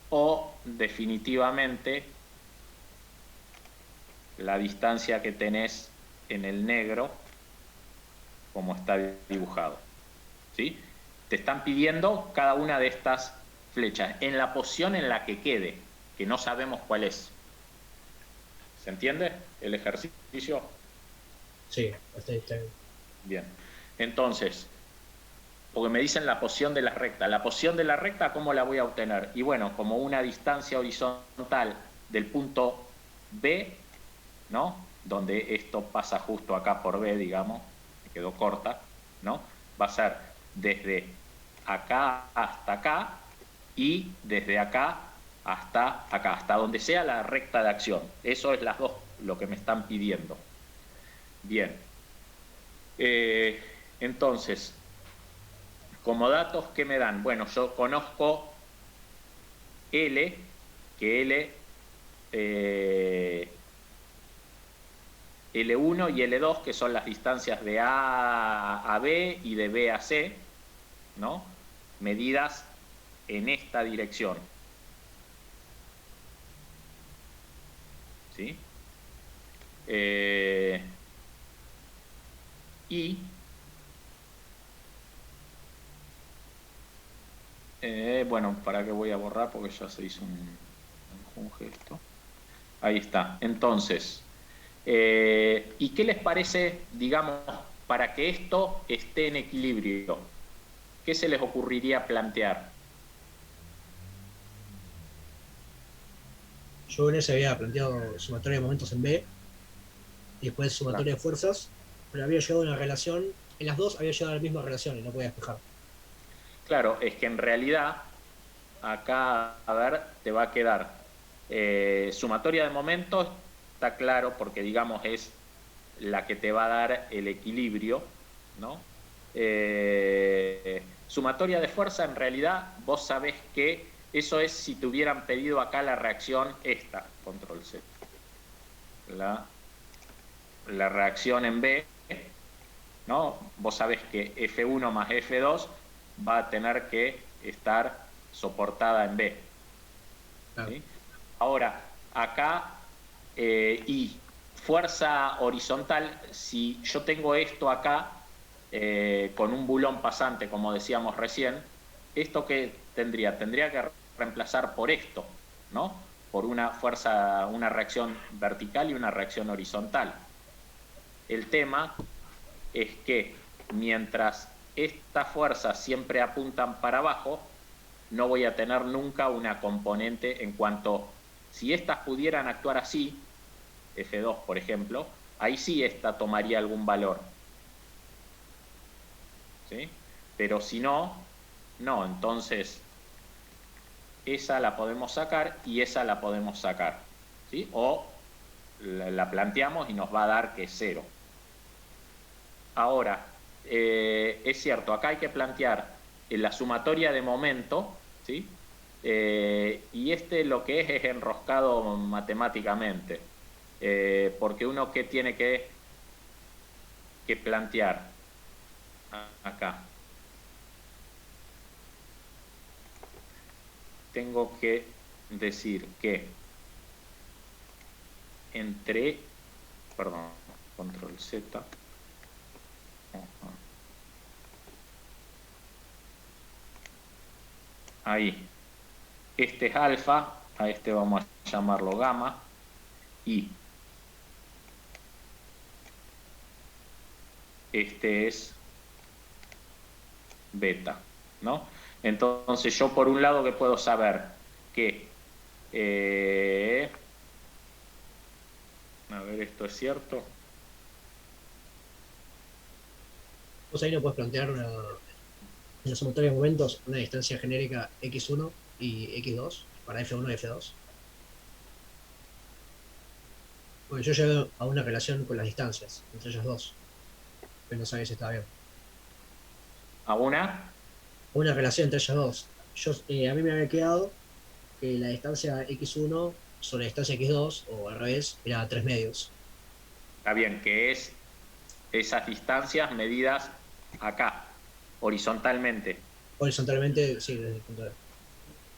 o definitivamente la distancia que tenés en el negro como está dibujado, ¿sí? Te están pidiendo cada una de estas flechas en la posición en la que quede, que no sabemos cuál es. ¿Se entiende el ejercicio? Sí, está bien. Bien. Entonces, porque me dicen la posición de la recta. La posición de la recta, ¿cómo la voy a obtener? Y bueno, como una distancia horizontal del punto B, ¿no?, donde esto pasa justo acá por B, digamos, me quedó corta, ¿no?, va a ser desde acá hasta acá y desde acá, hasta donde sea la recta de acción. Eso es las dos, lo que me están pidiendo. Bien. Entonces, como datos, ¿qué me dan? Bueno, yo conozco L, que L1 y L2, que son las distancias de A a B y de B a C, ¿no?, medidas en esta dirección. ¿Sí? Y bueno, ¿para qué voy a borrar? Porque ya se hizo un gesto. Ahí está. Entonces, ¿y qué les parece, digamos, para que esto esté en equilibrio? ¿Qué se les ocurriría plantear? Yo en ese había planteado sumatoria de momentos en B y después sumatoria de fuerzas, pero había llegado a una relación, en las dos había llegado a la misma relación y no podía despejar. Claro, es que en realidad acá, a ver, te va a quedar sumatoria de momentos, está claro, porque digamos es la que te va a dar el equilibrio, ¿no? Sumatoria de fuerza, en realidad vos sabés que eso es si te hubieran pedido acá la reacción esta, Control Z. La reacción en B, ¿no? Vos sabés que F1 más F2 va a tener que estar soportada en B. ¿Sí? Ahora, acá, y fuerza horizontal, si yo tengo esto acá, con un bulón pasante, como decíamos recién, ¿esto qué tendría? Tendría que reemplazar por esto, ¿no? Por una fuerza, una reacción vertical y una reacción horizontal. El tema es que mientras estas fuerzas siempre apuntan para abajo, no voy a tener nunca una componente en cuanto, si estas pudieran actuar así, F2 por ejemplo, ahí sí esta tomaría algún valor. ¿Sí? Pero si no, no, entonces esa la podemos sacar y esa la podemos sacar. ¿Sí? O la planteamos y nos va a dar que es 0. Ahora, es cierto, acá hay que plantear la sumatoria de momento, ¿sí? Y lo que es enroscado matemáticamente, porque uno que tiene que plantear acá. Tengo que decir que control Z, ahí, este es alfa, a este vamos a llamarlo gamma, y este es beta, ¿no? Entonces yo por un lado que puedo saber que a ver, ¿esto es cierto? Vos ahí no puedes plantear en la sumatoria de momentos una distancia genérica x1 y x2 para f1 y f2. Porque yo llego a una relación con las distancias entre ellas dos, pero no sabes si está bien. ¿A una? Una relación entre ellas dos. A mí me había quedado que la distancia x1 sobre la distancia x2, o al revés, era 3 medios. Está bien, que es esas distancias medidas acá, horizontalmente. Horizontalmente, sí, desde el punto de...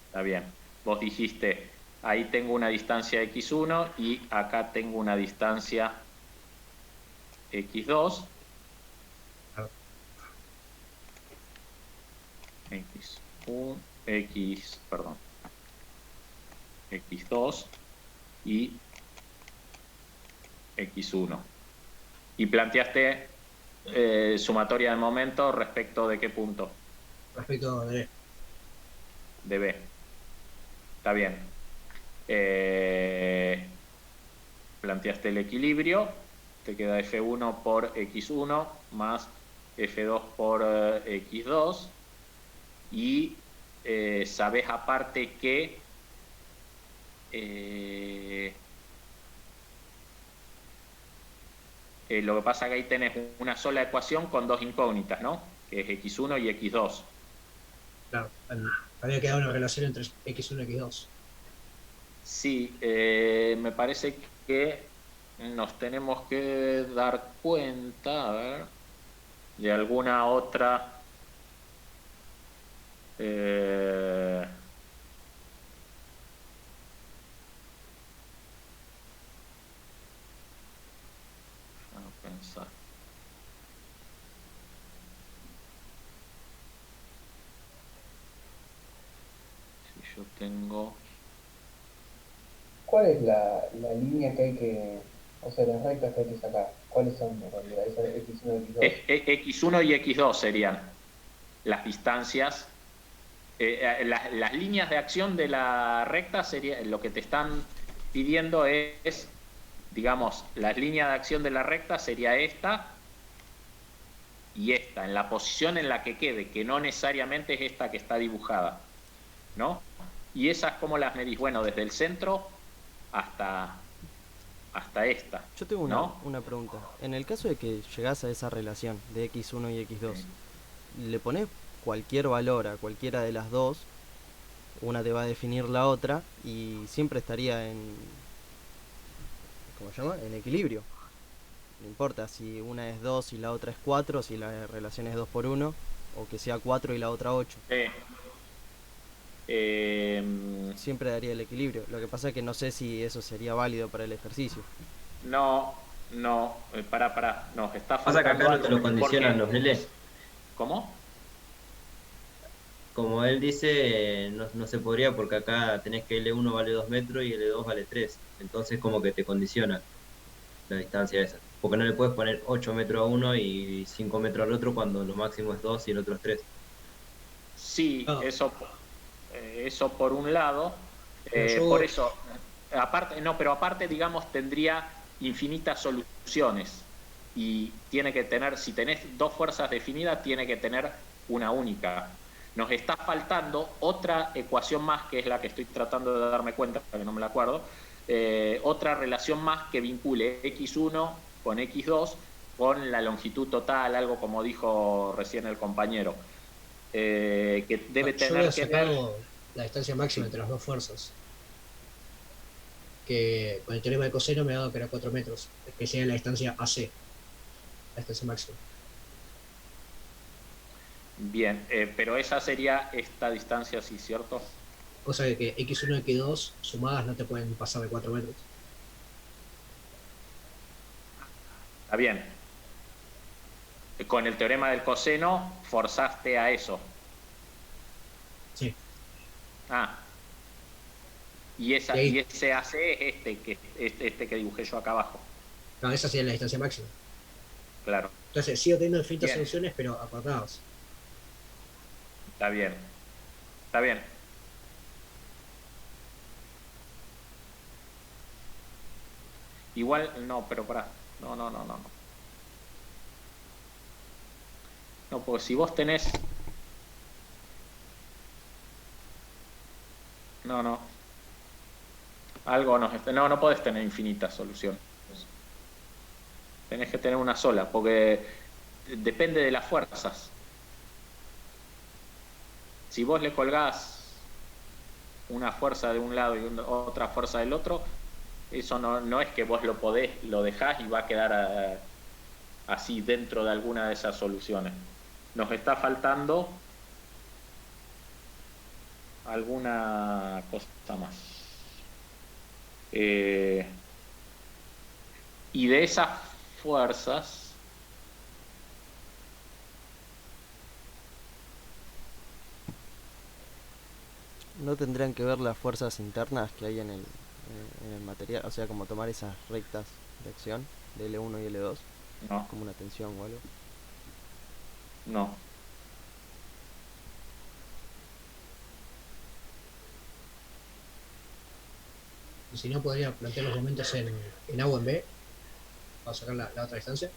Está bien. Vos dijiste, ahí tengo una distancia x1 y acá tengo una distancia x2. X2 y x1. Y planteaste sumatoria de momento respecto de qué punto. Respecto de B. De B. Está bien. Planteaste el equilibrio. Te queda F1 por X1 más F2 por X2. Y sabes aparte que lo que pasa es que ahí tenés una sola ecuación con dos incógnitas, ¿no? Que es X1 y X2. Claro, había quedado una relación entre X1 y X2. Sí, me parece que nos tenemos que dar cuenta, a ver, de alguna otra... pensar. Si yo tengo... ¿Cuál es la línea que hay que, o sea, las rectas que hay que sacar? ¿Cuáles son en realidad? Esas X1 y X2. X1 y X2 serían las distancias, las líneas de acción de la recta sería lo que te están pidiendo es, digamos, las líneas de acción de la recta sería esta y esta, en la posición en la que quede, que no necesariamente es esta que está dibujada, ¿no? Y esas, ¿cómo las medís? Bueno, desde el centro hasta esta. Yo tengo ¿no? una pregunta. En el caso de que llegás a esa relación de X1 y X2, le pones cualquier valor a cualquiera de las dos, una te va a definir la otra y siempre estaría en... ¿Cómo se llama? En equilibrio. No importa si una es 2 y la otra es 4, si la relación es 2 por 1, o que sea 4 y la otra 8. Siempre daría el equilibrio. Lo que pasa es que no sé si eso sería válido para el ejercicio. No, pará, no, está faltando. Pasa que acá no te lo condicionan los L. ¿Cómo? Como él dice, no se podría porque acá tenés que L1 vale 2 metros y L2 vale 3. Entonces como que te condiciona la distancia esa. Porque no le puedes poner 8 metros a uno y 5 metros al otro cuando lo máximo es 2 y el otro es 3. Sí, eso por un lado. Por eso, pero aparte, digamos, tendría infinitas soluciones. Y tiene que tener, si tenés dos fuerzas definidas, tiene que tener una única. Nos está faltando otra ecuación más, que es la que estoy tratando de darme cuenta, porque no me la acuerdo. Otra relación más que vincule X1 con X2 con la longitud total, algo como dijo recién el compañero, que debe Yo tener había que ver... sacado la distancia máxima entre las dos fuerzas, que con el teorema de coseno me ha dado que era 4 metros, que sería la distancia AC, la distancia máxima. Bien, pero esa sería esta distancia, sí, ¿cierto? Cosa de que X1 y X2 sumadas no te pueden pasar de 4 metros. Está bien. Con el teorema del coseno forzaste a eso. Sí. Ah. Y ese AC es este que dibujé yo acá abajo. No, esa sería la distancia máxima. Claro. Entonces sigo teniendo infinitas Bien. soluciones, pero acordadas. Está bien. Está bien. Igual, no, pero pará. No. No, porque si vos tenés... No. Algo no. No podés tener infinitas soluciones. Tenés que tener una sola, porque depende de las fuerzas. Si vos le colgás una fuerza de un lado y otra fuerza del otro, eso no es que vos lo dejás y va a quedar así dentro de alguna de esas soluciones. Nos está faltando alguna cosa más. Y de esas fuerzas, ¿no tendrían que ver las fuerzas internas que hay en el material? O sea, como tomar esas rectas de acción de L1 y L2, no, como una tensión o algo. no. Y si no, podría plantear los momentos en A o en B, para sacar la otra distancia.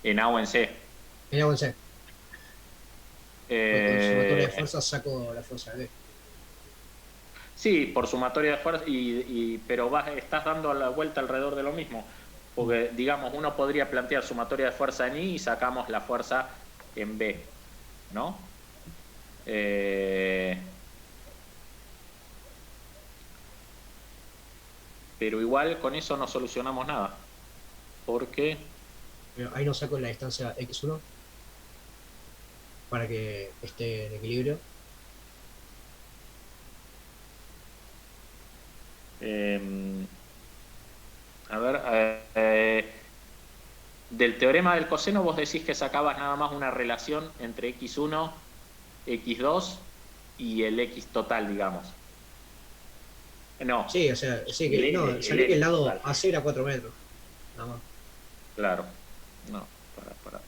En A o en C. En A o en C. Porque con sumatoria de Eh, fuerzas saco la fuerza de B. sí, por sumatoria de fuerza, pero estás dando la vuelta alrededor de lo mismo. Porque, digamos, uno podría plantear sumatoria de fuerza en I y sacamos la fuerza en B, ¿no? Pero igual con eso no solucionamos nada. Porque... Pero ahí no saco la distancia X1 para que esté en equilibrio. A ver, del teorema del coseno vos decís que sacabas nada más una relación entre X1, X2 y el X total, digamos. No. Sí, o sea, sí que no, salí que el lado total. AC era 4 metros. Nada más. Claro. No, para.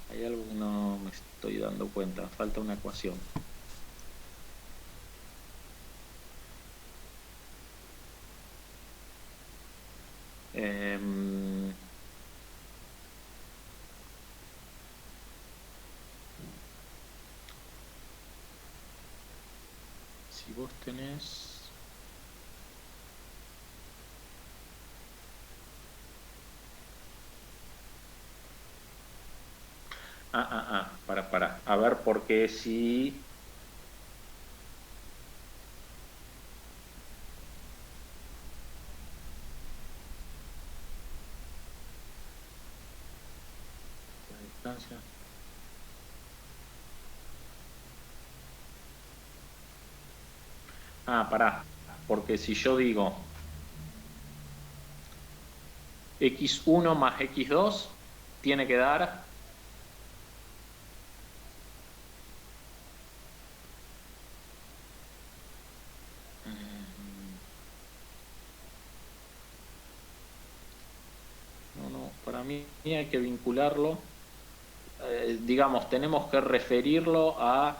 Hay algo que no me estoy dando cuenta. Falta una ecuación. Si vos tenés... para. A ver, porque si... La distancia... pará, porque si yo digo X1 más X2 tiene que dar... No, para mí hay que vincularlo, digamos, tenemos que referirlo a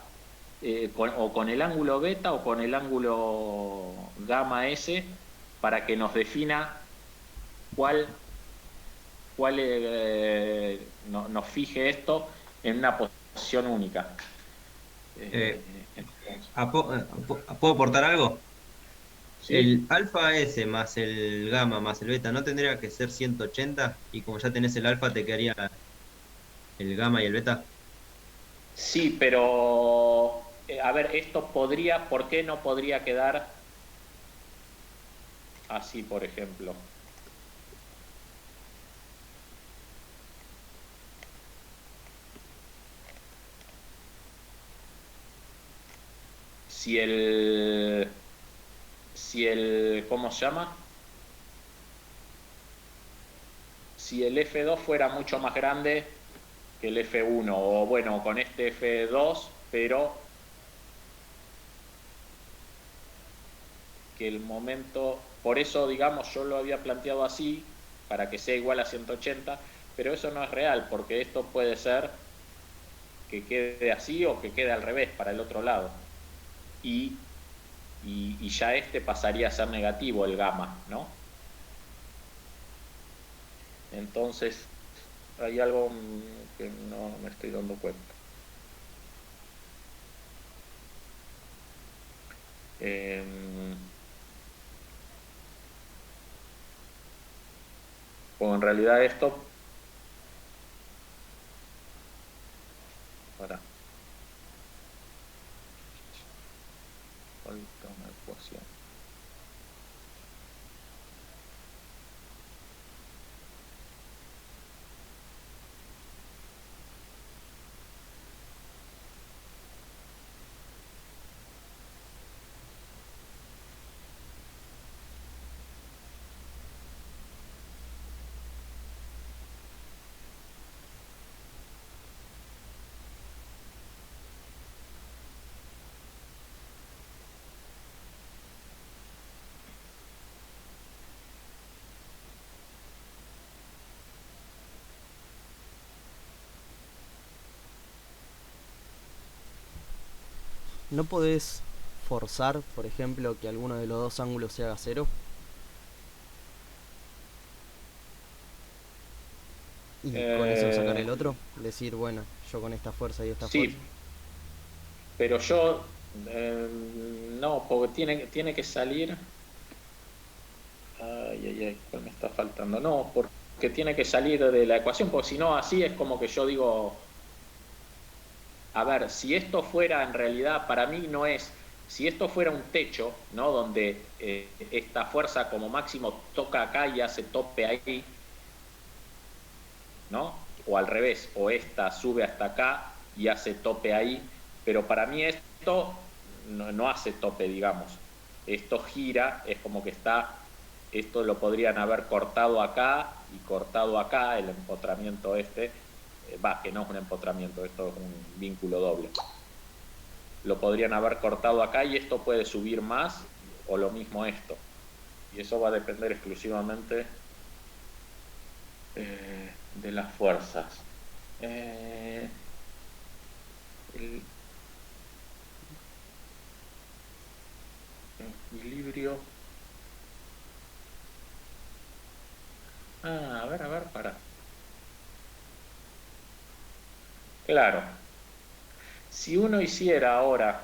o con el ángulo beta o con el ángulo gamma S para que nos defina cuál nos fije esto en una posición única. ¿Puedo aportar algo? ¿sí? El alfa S más el gamma más el beta, ¿no tendría que ser 180? Y como ya tenés el alfa, te quedaría el gamma y el beta. Sí, pero a ver, esto podría, ¿por qué no podría quedar así, por ejemplo? Si ¿cómo se llama? Si el F2 fuera mucho más grande que el F1, o bueno, con este F2, pero que el momento, por eso digamos yo lo había planteado así, para que sea igual a 180, pero eso no es real, porque esto puede ser que quede así o que quede al revés, para el otro lado. Y ya este pasaría a ser negativo, el gamma, ¿no? Entonces, hay algo que no me estoy dando cuenta. O en realidad esto... Ahora, falta una ecuación. ¿No podés forzar, por ejemplo, que alguno de los dos ángulos se haga cero? Y con eso sacar el otro. Decir, bueno, yo con esta fuerza y esta fuerza. Sí, pero yo no, porque tiene que salir. Ay, ¿cuál me está faltando? No, porque tiene que salir de la ecuación, porque si no, así es como que yo digo. A ver, si esto fuera en realidad, para mí no es. Si esto fuera un techo, ¿no? Donde esta fuerza como máximo toca acá y hace tope ahí, ¿no? O al revés, o esta sube hasta acá y hace tope ahí, pero para mí esto no hace tope, digamos. Esto gira, es como que está, esto lo podrían haber cortado acá y cortado acá, el empotramiento este, que no es un empotramiento, esto es un vínculo doble. Lo podrían haber cortado acá y esto puede subir más, o lo mismo esto. Y eso va a depender exclusivamente de las fuerzas. El equilibrio. A ver, para. Claro. Si uno hiciera ahora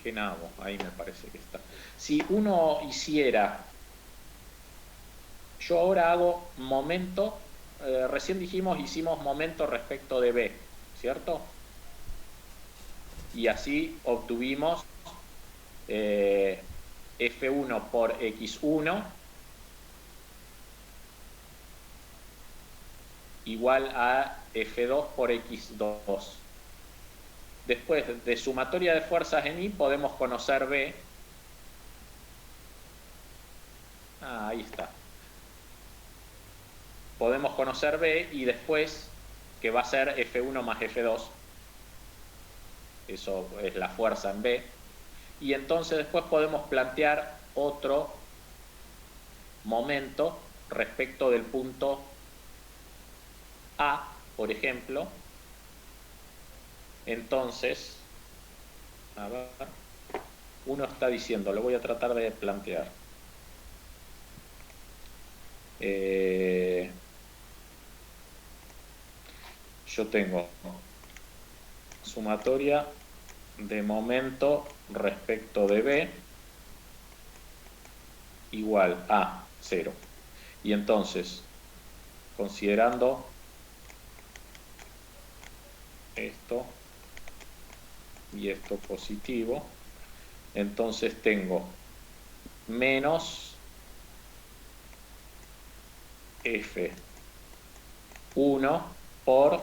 ¿qué nabo? Ahí me parece que está. Si uno hiciera, yo ahora hago momento, recién hicimos momento respecto de B, ¿cierto? Y así obtuvimos F1 por X1 igual a F2 por X2. Después de sumatoria de fuerzas en I podemos conocer B. Ahí está. Podemos conocer B y después que va a ser F1 más F2. Eso es la fuerza en B. Y entonces después podemos plantear otro momento respecto del punto A, por ejemplo. Entonces, a ver, uno está diciendo, lo voy a tratar de plantear. Yo tengo sumatoria de momento respecto de B igual a 0. Y entonces, considerando esto y esto positivo, entonces tengo menos F1 por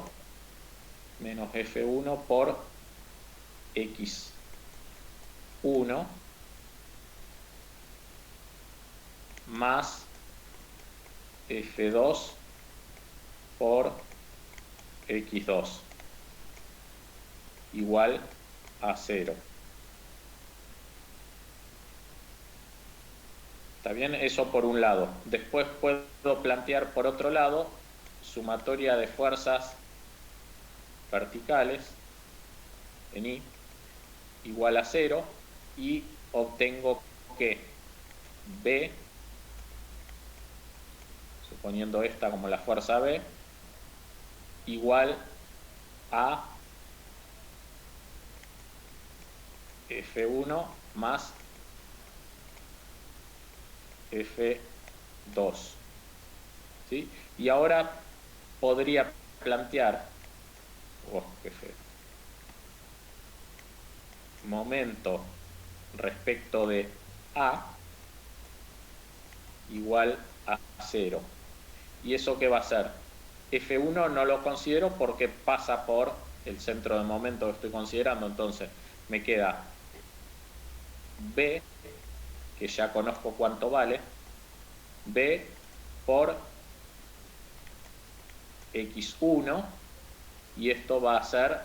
menos F1 por X1 más F2 por X2 igual a 0. ¿Está bien? Eso por un lado. Después puedo plantear por otro lado sumatoria de fuerzas verticales en I igual a 0 y obtengo que B, suponiendo esta como la fuerza B, igual a F1 más F2. ¿Sí? Y ahora podría plantear qué feo, momento respecto de A igual a 0. ¿Y eso qué va a ser? F1 no lo considero porque pasa por el centro de momento que estoy considerando, entonces me queda B, que ya conozco cuánto vale, B por X1, y esto va a ser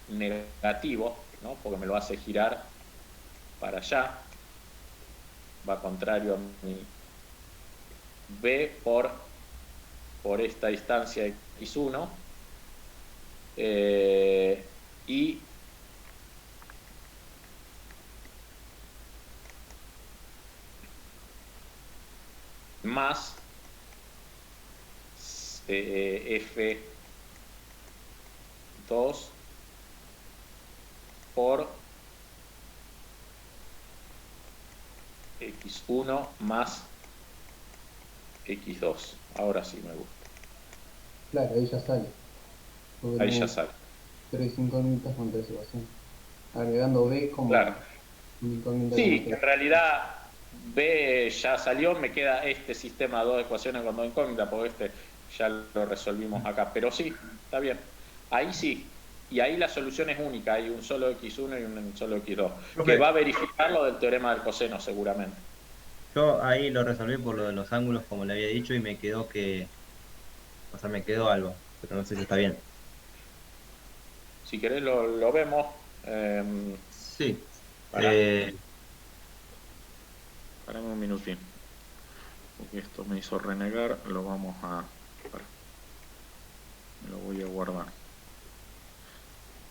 negativo, ¿no? Porque me lo hace girar para allá, va contrario a mi B por esta distancia X1, y más F2 por X1 más X2. Ahora sí me gusta. Claro, ahí ya sale. Porque Ahí ya tenemos sale. 3 incógnitas con tres ecuaciones. Agregando B como Claro. una incógnita. Sí, como en realidad B ya salió, me queda este sistema de dos ecuaciones con dos incógnitas, porque este ya lo resolvimos acá. Pero sí, está bien. Ahí sí. Y ahí la solución es única, hay un solo X1 y un solo X2, que va a verificar lo del teorema del coseno seguramente. Yo ahí lo resolví por lo de los ángulos, como le había dicho, y me quedó me quedó algo, pero no sé si está bien. Si querés lo vemos. Sí. Parame un minutín, porque esto me hizo renegar. Lo vamos a... me lo voy a guardar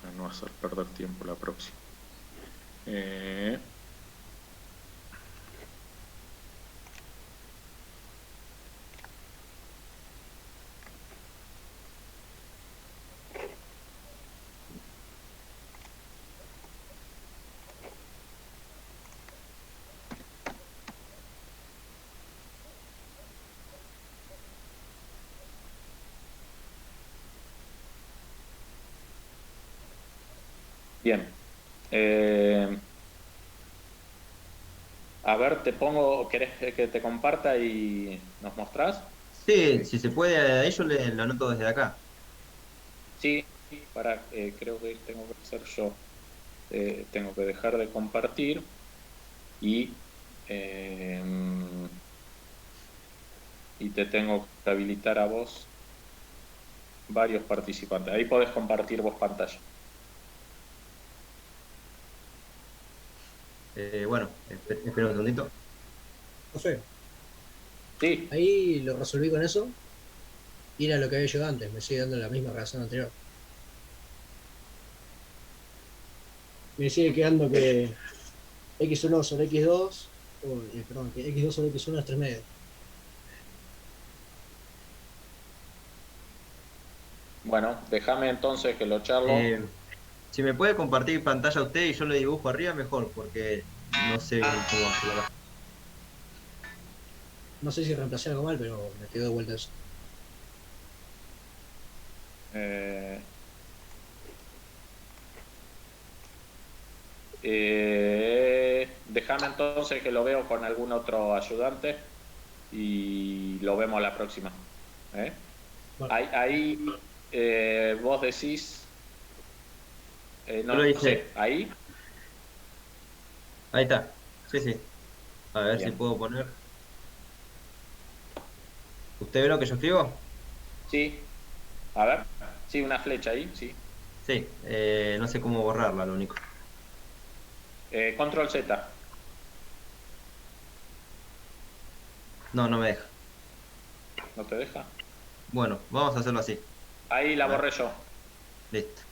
para no hacer perder tiempo la próxima. Bien. A ver, te pongo, ¿querés que te comparta y nos mostrás? Sí, si se puede, ahí yo lo anoto desde acá. Sí, creo que tengo que hacer yo. Tengo que dejar de compartir y te tengo que habilitar a vos varios participantes. Ahí podés compartir vos pantalla. Bueno, espera un segundito. José, Sí. ahí lo resolví con eso. Y era lo que había llegado antes, me sigue dando la misma relación anterior. Me sigue quedando que X1 sobre X2, perdón, que X2 sobre X1 es 3 medios. Bueno, déjame entonces que lo charlo. Si me puede compartir pantalla usted y yo le dibujo arriba, mejor, porque no sé bien cómo hacerlo acá. No sé si reemplacé algo mal, pero me quedó de vuelta eso. Déjame entonces que lo veo con algún otro ayudante y lo vemos la próxima. Bueno. Ahí vos decís... no, Yo lo no hice. sé, ahí. Ahí está. Sí, sí. A ver Bien. si puedo poner. ¿Usted ve lo que yo escribo? Sí. A ver. Sí, una flecha ahí, sí. Sí. No sé cómo borrarla, lo único. Control Z. No, no me deja. ¿No te deja? Bueno, vamos a hacerlo así. Ahí la A ver. borré yo. Listo.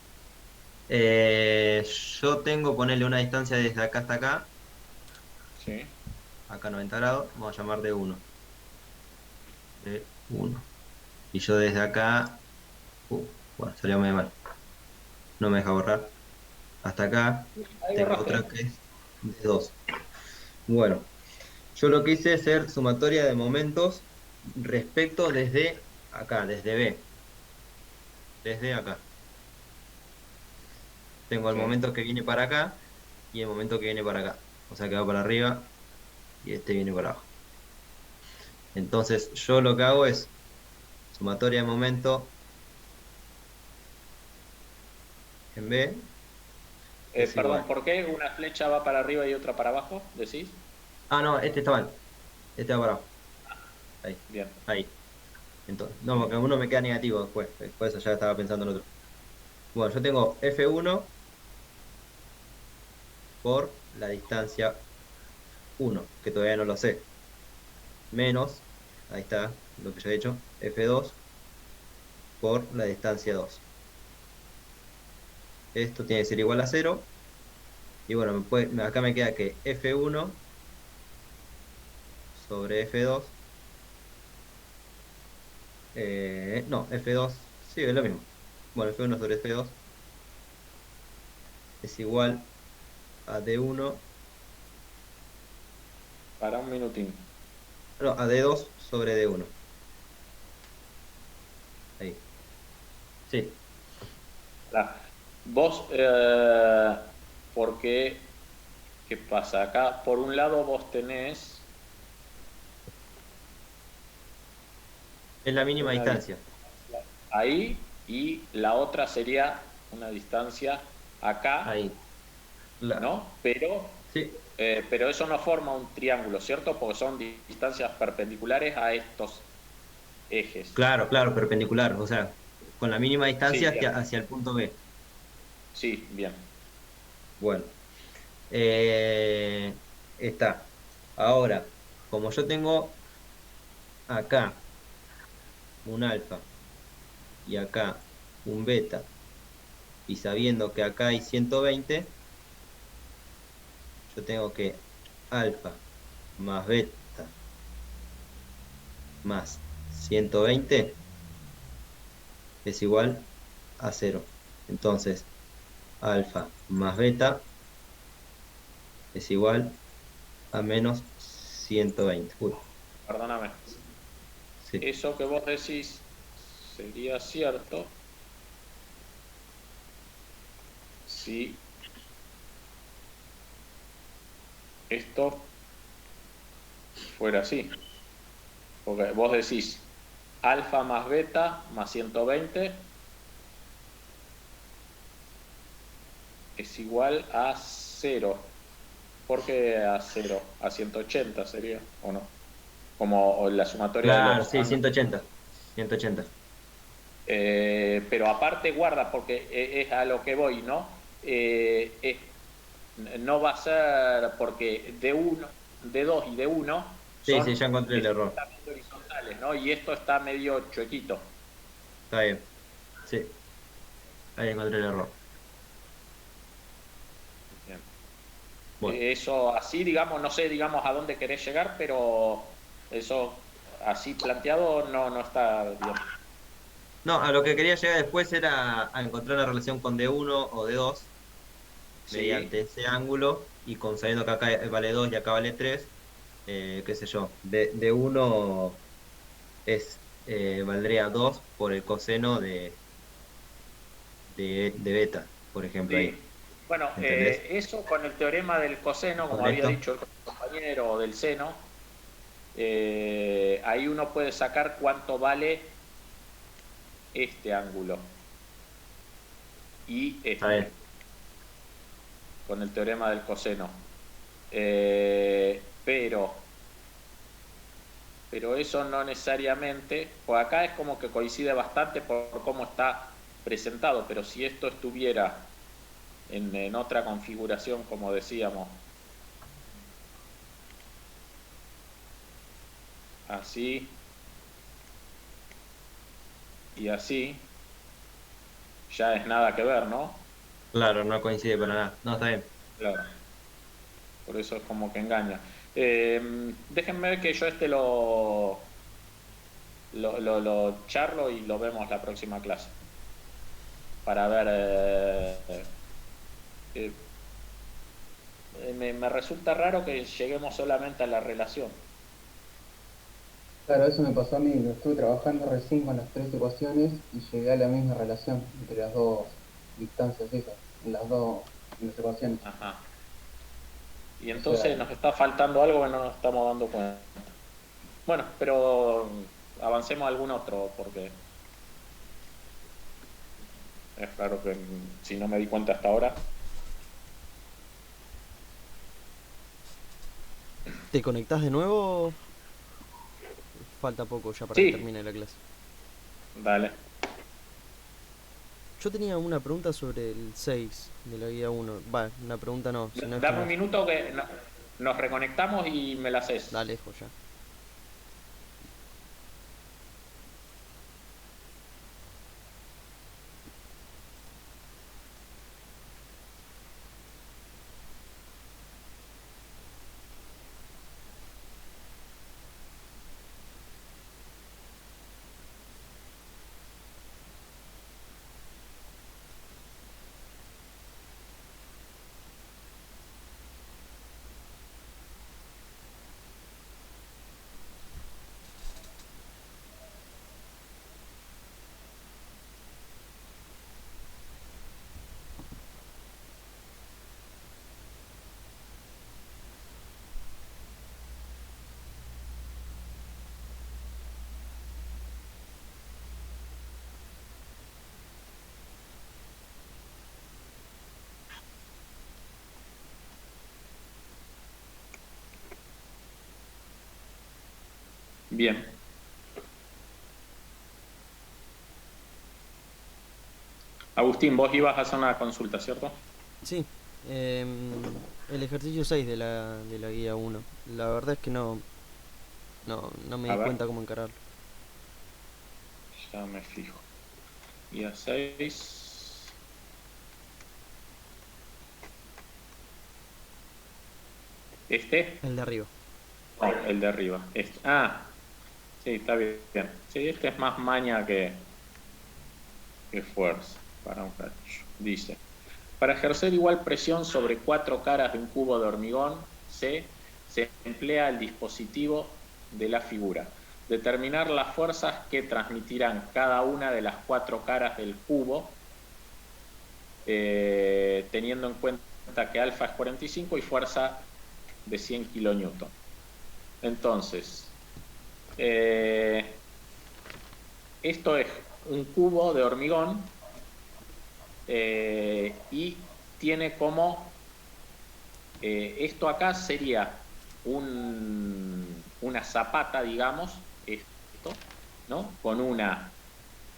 Yo tengo, ponerle una distancia desde acá hasta acá. Sí. Acá 90 grados. Vamos a llamar de 1. De 1. Y yo desde acá... bueno, salió medio mal. No me deja borrar. Hasta acá Ahí tengo borraste. otra que es de 2. Bueno, yo lo que hice es hacer sumatoria de momentos respecto desde acá, desde B. Desde acá. Tengo el Sí. momento que viene para acá y el momento que viene para acá. O sea que va para arriba y este viene para abajo. Entonces yo lo que hago es sumatoria de momento en B. Es Perdón, igual. ¿por qué una flecha va para arriba y otra para abajo? ¿Decís? Ah, no, este está mal. Este va para abajo. Ahí, Bien. ahí. Entonces, no, porque uno me queda negativo después. Después ya estaba pensando en otro. Bueno, yo tengo F1 por la distancia 1, que todavía no lo sé. Menos, ahí está lo que ya he hecho, F2 por la distancia 2. Esto tiene que ser igual a 0. Y bueno, acá me queda que F1 sobre F2. No, F2, sí, es lo mismo. Bueno, F1 sobre F2 es igual a D1. Para un minutín. No, a D2 sobre D1. Ahí. Sí. Vos, porque, ¿qué pasa? Acá, por un lado, vos tenés... Es la mínima una distancia. Ahí, y la otra sería una distancia acá, Ahí. ¿no? Pero, Sí. pero eso no forma un triángulo, ¿cierto? Porque son distancias perpendiculares a estos ejes. Claro, claro, perpendicular. O sea, con la mínima distancia Sí, bien. hacia el punto B. Sí, bien. Bueno. Está. Ahora, como yo tengo acá un alfa y acá un beta, y sabiendo que acá hay 120, yo tengo que alfa más beta más 120 es igual a 0. Entonces, alfa más beta es igual a menos 120. Uy, Perdóname. sí. Eso que vos decís sería cierto si esto fuera así. Porque vos decís alfa más beta más 120 es igual a 0. ¿Por qué a 0? A 180 sería, ¿o no? Como la sumatoria de Claro, los... sí, 180. 180. Pero aparte guarda, porque es a lo que voy, ¿no? No va a ser porque D1, D2 y D1 Sí, son sí, ya encontré el error. exactamente horizontales, ¿no? Y esto está medio chuequito. Está bien. Sí. Ahí encontré el error. Bien. Bueno. Eso así, digamos, no sé, digamos, a dónde querés llegar, pero eso así planteado no está bien. No, a lo que quería llegar después era a encontrar la relación con D1 o D2 Sí. mediante ese ángulo y con sabiendo que acá vale 2 y acá vale 3, qué sé yo, D1 es, valdría 2 por el coseno de beta, por ejemplo, Sí. ahí. Bueno, ¿Entendés? eso con el teorema del coseno, como había ¿Correcto? dicho el compañero, o del seno, ahí uno puede sacar cuánto vale este ángulo y Está bien. con el teorema del coseno. Pero eso no necesariamente, pues acá es como que coincide bastante por cómo está presentado, pero si esto estuviera en otra configuración, como decíamos, así y así, ya es nada que ver, ¿no? Claro, no coincide para nada. No, está bien. Claro. Por eso es como que engaña. Déjenme ver que yo lo charlo y lo vemos la próxima clase. Para ver... me resulta raro que lleguemos solamente a la relación. Claro, eso me pasó a mí, lo estuve trabajando recién con las 3 ecuaciones y llegué a la misma relación entre las dos distancias esas, en en las ecuaciones. Ajá. Y O entonces sea, nos está faltando algo que no nos estamos dando cuenta. Bueno, pero avancemos a algún otro, porque es raro que si no me di cuenta hasta ahora. ¿Te conectás de nuevo? Falta poco ya para Sí. que termine la clase. Dale. Yo tenía una pregunta sobre el 6 de la guía 1. Va, una pregunta no, sino es Dame como... un minuto que nos reconectamos y me la haces. Dale, ya. Bien. Agustín, vos ibas a hacer una consulta, ¿cierto? Sí, el ejercicio 6 de la guía 1. La verdad es que no me A di ver. cuenta cómo encararlo. Ya me fijo. Guía 6. ¿Este? El de arriba. No, el de arriba. Este. Ah, sí, está bien. Sí, este es más maña que fuerza. Para un cacho. Dice: para ejercer igual presión sobre 4 caras de un cubo de hormigón C, se emplea el dispositivo de la figura. Determinar las fuerzas que transmitirán cada una de las 4 caras del cubo, teniendo en cuenta que alfa es 45 y fuerza de 100 kilonewton. Entonces, esto es un cubo de hormigón y tiene como esto acá sería una zapata, digamos, esto, ¿no? Con una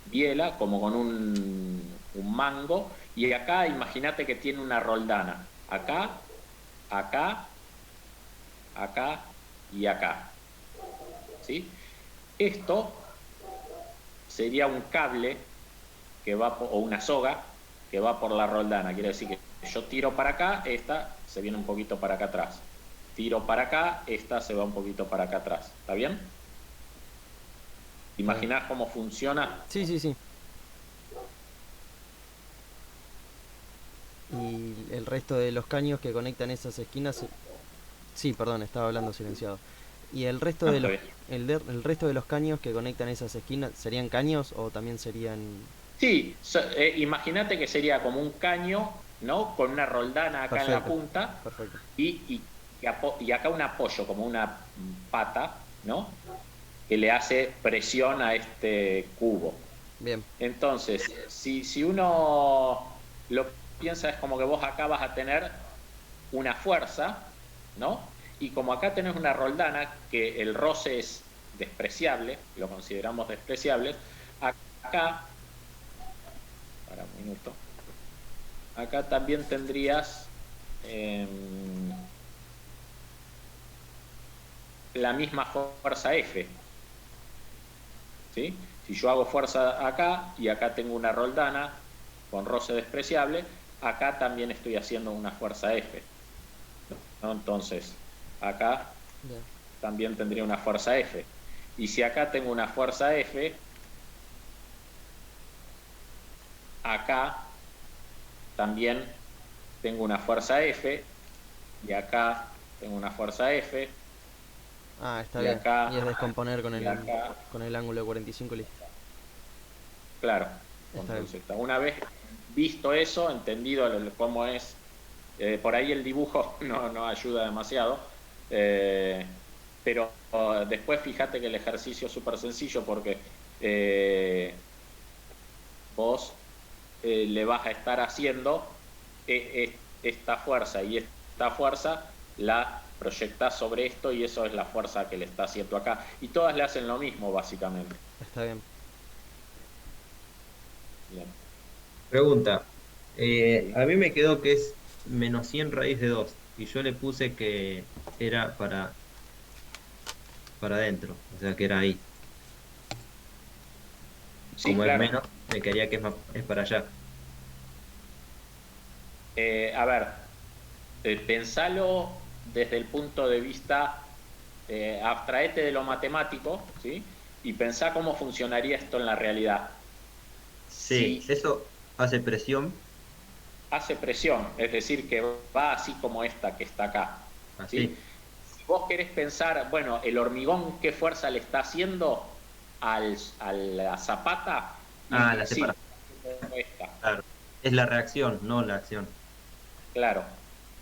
biela, como con un mango, y acá imagínate que tiene una roldana, acá, acá, acá y acá, ¿sí? Esto sería un cable que va o una soga que va por la roldana. Quiere decir que yo tiro para acá, esta se viene un poquito para acá atrás. Tiro para acá, esta se va un poquito para acá atrás. ¿Está bien? ¿Imaginás cómo funciona? Sí. Y el resto de los caños que conectan esas esquinas... Sí, perdón, estaba hablando silenciado. ¿Y el resto No, de está los, bien. el resto de los caños que conectan esas esquinas serían caños o también serían... Sí, imagínate que sería como un caño, ¿no? Con una roldana acá en la Perfecto, punta perfecto. y acá un apoyo, como una pata, ¿no? Que le hace presión a este cubo. Bien, Entonces, si uno lo piensa, es como que vos acá vas a tener una fuerza, ¿no? Y como acá tenés una roldana, que el roce es despreciable, lo consideramos despreciable, acá, para un minuto, acá también tendrías la misma fuerza F, ¿sí? Si yo hago fuerza acá y acá tengo una roldana con roce despreciable, acá también estoy haciendo una fuerza F, ¿no? Entonces, acá bien. también tendría una fuerza F. Y si acá tengo una fuerza F, acá también tengo una fuerza F, y acá tengo una fuerza F, Ah, está y bien. acá, Y es descomponer y acá, con el ángulo de 45 listo. claro. Está bien. Entonces, una vez visto eso, entendido cómo es, por ahí el dibujo no ayuda demasiado, pero después fíjate que el ejercicio es súper sencillo porque vos le vas a estar haciendo esta fuerza y esta fuerza la proyectás sobre esto y eso es la fuerza que le está haciendo acá. Y todas le hacen lo mismo, básicamente. Está bien. Bien. Pregunta. Sí. A mí me quedó que es menos 100 raíz de 2 y yo le puse que era para adentro, o sea que era ahí. Sí, Como claro. es menos, me quedaría que es para allá. A ver, pensalo desde el punto de vista, abstraete de lo matemático, ¿sí? Y pensá cómo funcionaría esto en la realidad. Sí, Si eso hace presión, hace presión, es decir, que va así como esta que está acá, ¿sí? así. Si vos querés pensar, bueno, el hormigón, ¿qué fuerza le está haciendo a la zapata? Ah, Y la sí, separación, como esta, claro. Es la reacción, no la acción. claro.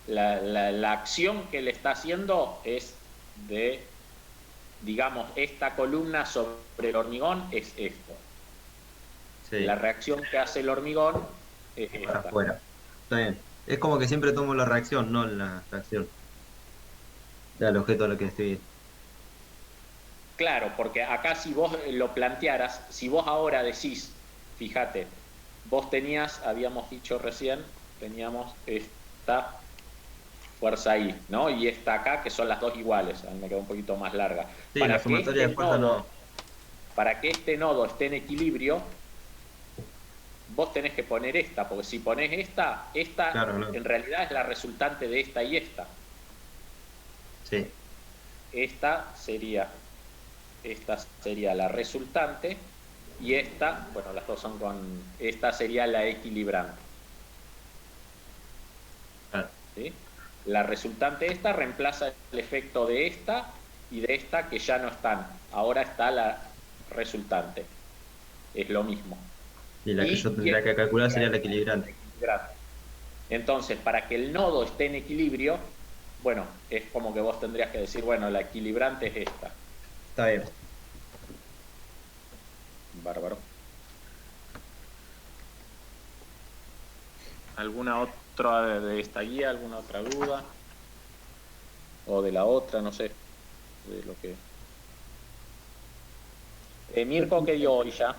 La acción que le está haciendo es de, digamos, esta columna sobre el hormigón es esto. Sí, La reacción que hace el hormigón es para esta. afuera. Está bien. Es como que siempre tomo la reacción, no la acción. Del objeto a lo que estoy. Claro, porque acá si vos lo plantearas, si vos ahora decís, fíjate, vos tenías, habíamos dicho recién, teníamos esta fuerza ahí, ¿no? Y esta acá, que son las dos iguales, a mí me queda un poquito más larga. Sí, la sumatoria de fuerza no. Para que este nodo esté en equilibrio, vos tenés que poner esta, porque si ponés esta Claro, no. en realidad es la resultante de esta y esta. Sí, Esta sería la resultante y esta, bueno, las dos son esta sería la equilibrante. claro. ¿Sí? La resultante de esta reemplaza el efecto de esta y de esta que ya no están. Ahora está la resultante. Es lo mismo. Y la que yo tendría que calcular sería la equilibrante. Entonces, para que el nodo esté en equilibrio, bueno, es como que vos tendrías que decir, bueno, la equilibrante es esta. Está bien. Bárbaro. ¿Alguna otra de esta guía? ¿Alguna otra duda? O de la otra, no sé. De lo que... Mirko, ¿qué dio hoy ya?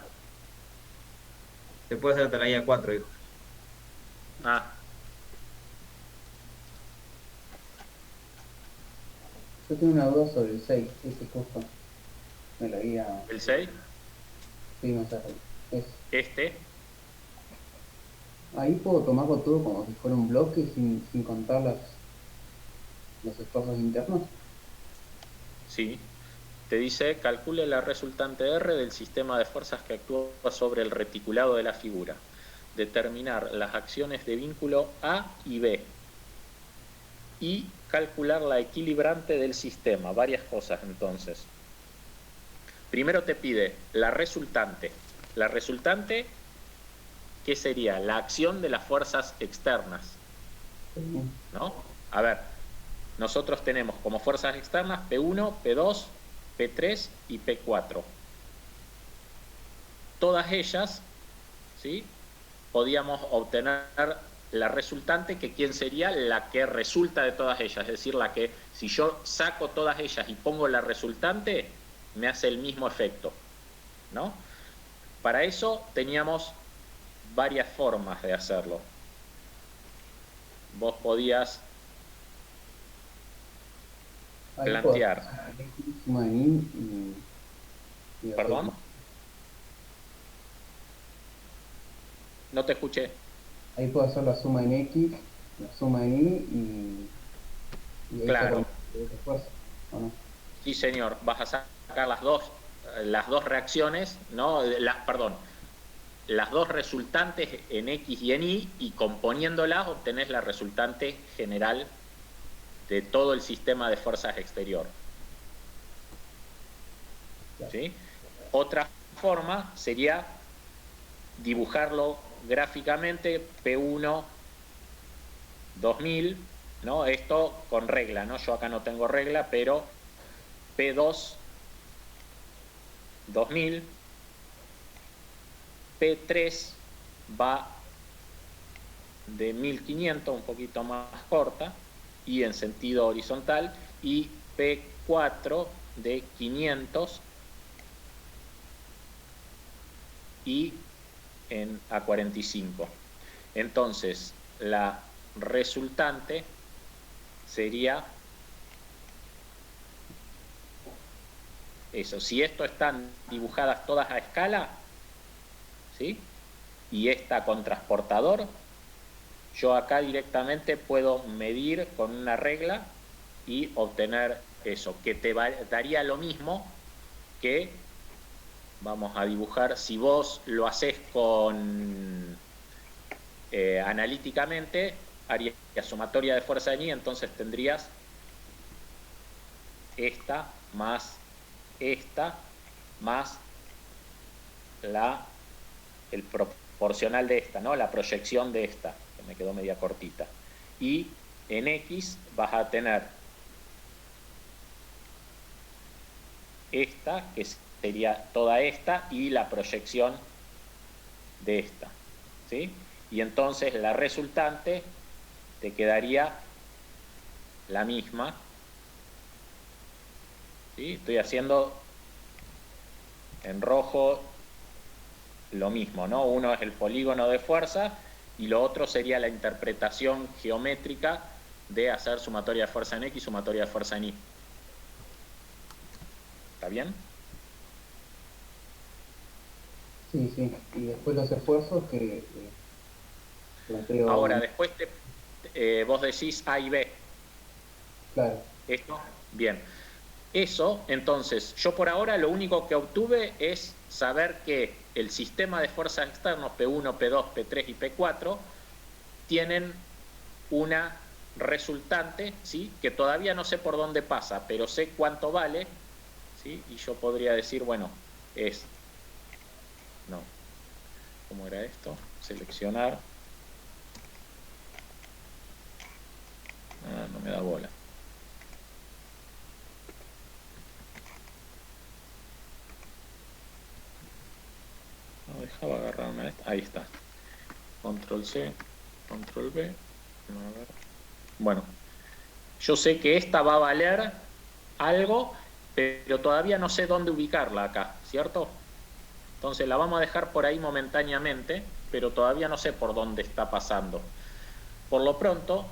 Se puede hacer hasta la guía 4, hijo. Ah, Yo tengo una duda sobre el 6, ese justo. Me lo había... ¿el 6? Sí, no sé. Este. Ahí puedo tomarlo todo como si fuera un bloque sin contar los esfuerzos internos. Sí. Te dice, calcule la resultante R del sistema de fuerzas que actúa sobre el reticulado de la figura. determinar las acciones de vínculo A y B y calcular la equilibrante del sistema. Varias cosas entonces. Primero te pide la resultante. La resultante, ¿qué sería? La acción de las fuerzas externas, ¿no? A ver, nosotros tenemos como fuerzas externas P1, P2, P3 y P4. Todas ellas, ¿sí?, podíamos obtener la resultante, que quién sería la que resulta de todas ellas, es decir, la que si yo saco todas ellas y pongo la resultante, me hace el mismo efecto, ¿no? Para eso teníamos varias formas de hacerlo. Vos podías plantear. ¿Perdón? No te escuché. Ahí puedo hacer la suma en X, la suma en Y ahí claro. saco la fuerza, ¿o no? Sí, señor. Vas a sacar las dos reacciones, ¿no? Las dos resultantes en X y en Y, y componiéndolas obtenés la resultante general de todo el sistema de fuerzas exterior. ¿Sí? Otra forma sería dibujarlo gráficamente, P1 2000, ¿no? Esto con regla, ¿no? Yo acá no tengo regla, pero P2 2000, P3 va de 1500, un poquito más corta, y en sentido horizontal, y P4 de 500 y en A45. Entonces, la resultante sería eso. Si esto están dibujadas todas a escala, ¿sí?, y esta con transportador, yo acá directamente puedo medir con una regla y obtener eso, que te daría lo mismo que, vamos a dibujar, si vos lo haces con analíticamente, harías sumatoria de fuerza en Y, entonces tendrías esta más el proporcional de esta, ¿no? La proyección de esta, que me quedó media cortita. Y en X vas a tener esta, que sería toda esta, y la proyección de esta, ¿sí? Y entonces la resultante te quedaría la misma, ¿sí? Estoy haciendo en rojo lo mismo, ¿no? Uno es el polígono de fuerza y lo otro sería la interpretación geométrica de hacer sumatoria de fuerza en X, sumatoria de fuerza en Y. ¿Está bien? Sí, sí. Y después los esfuerzos que planteo. Ahora, después vos decís A y B. Claro. ¿Esto? Bien. Eso, entonces, yo por ahora lo único que obtuve es saber que el sistema de fuerzas externos P1, P2, P3 y P4 tienen una resultante, ¿sí?, que todavía no sé por dónde pasa, pero sé cuánto vale, ¿sí? Y yo podría decir, bueno, es... No. ¿Cómo era esto? Seleccionar. Ah, no me da bola. No dejaba agarrarme a esta. Ahí está. Control C, Control B. A ver. Bueno, yo sé que esta va a valer algo, pero todavía no sé dónde ubicarla acá, ¿cierto? Entonces la vamos a dejar por ahí momentáneamente, pero todavía no sé por dónde está pasando. Por lo pronto,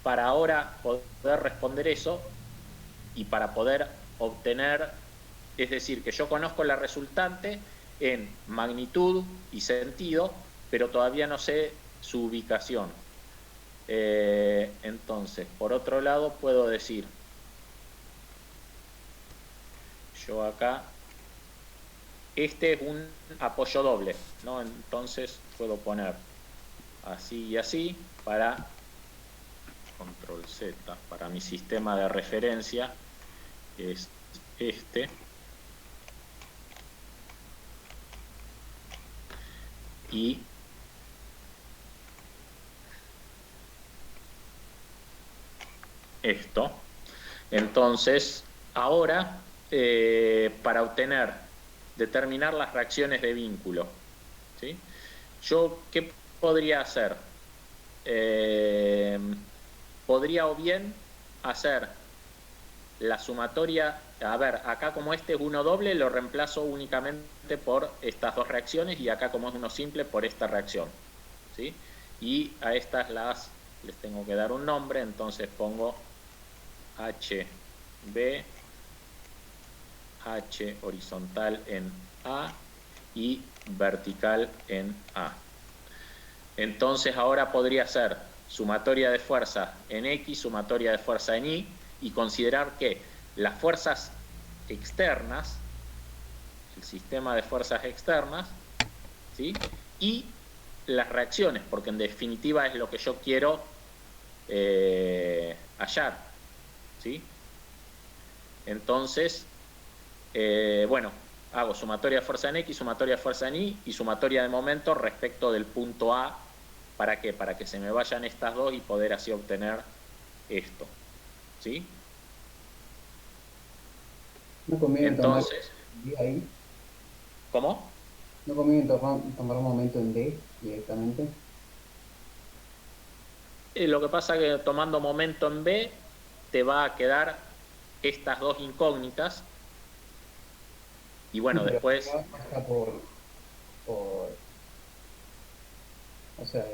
para ahora poder responder eso y para poder obtener, es decir, que yo conozco la resultante en magnitud y sentido, pero todavía no sé su ubicación. Entonces, por otro lado, puedo decir, yo acá, este es un apoyo doble, ¿no? Entonces puedo poner así y así para control Z, para mi sistema de referencia, que es este. Y esto. Entonces, ahora, para determinar las reacciones de vínculo, ¿sí? Yo, ¿qué podría hacer? Podría o bien hacer la sumatoria. A ver, acá como este es uno doble, lo reemplazo únicamente por estas dos reacciones, y acá como es uno simple, por esta reacción, ¿sí? Y a estas les tengo que dar un nombre, entonces pongo HB, H horizontal en A y vertical en A. Entonces ahora podría ser sumatoria de fuerza en X, sumatoria de fuerza en Y, y considerar que las fuerzas externas, el sistema de fuerzas externas, ¿sí? Y las reacciones, porque en definitiva es lo que yo quiero hallar, ¿sí? Entonces, bueno, hago sumatoria de fuerza en X, sumatoria de fuerza en Y y sumatoria de momento respecto del punto A. ¿Para qué? Para que se me vayan estas dos y poder así obtener esto, ¿sí? ¿No conviene Entonces, tomar D ahí? ¿cómo? ¿No conviene tomar un momento en D directamente? Lo que pasa es que tomando momento en B te va a quedar estas dos incógnitas, y bueno, Sí, pero después... pasa o sea,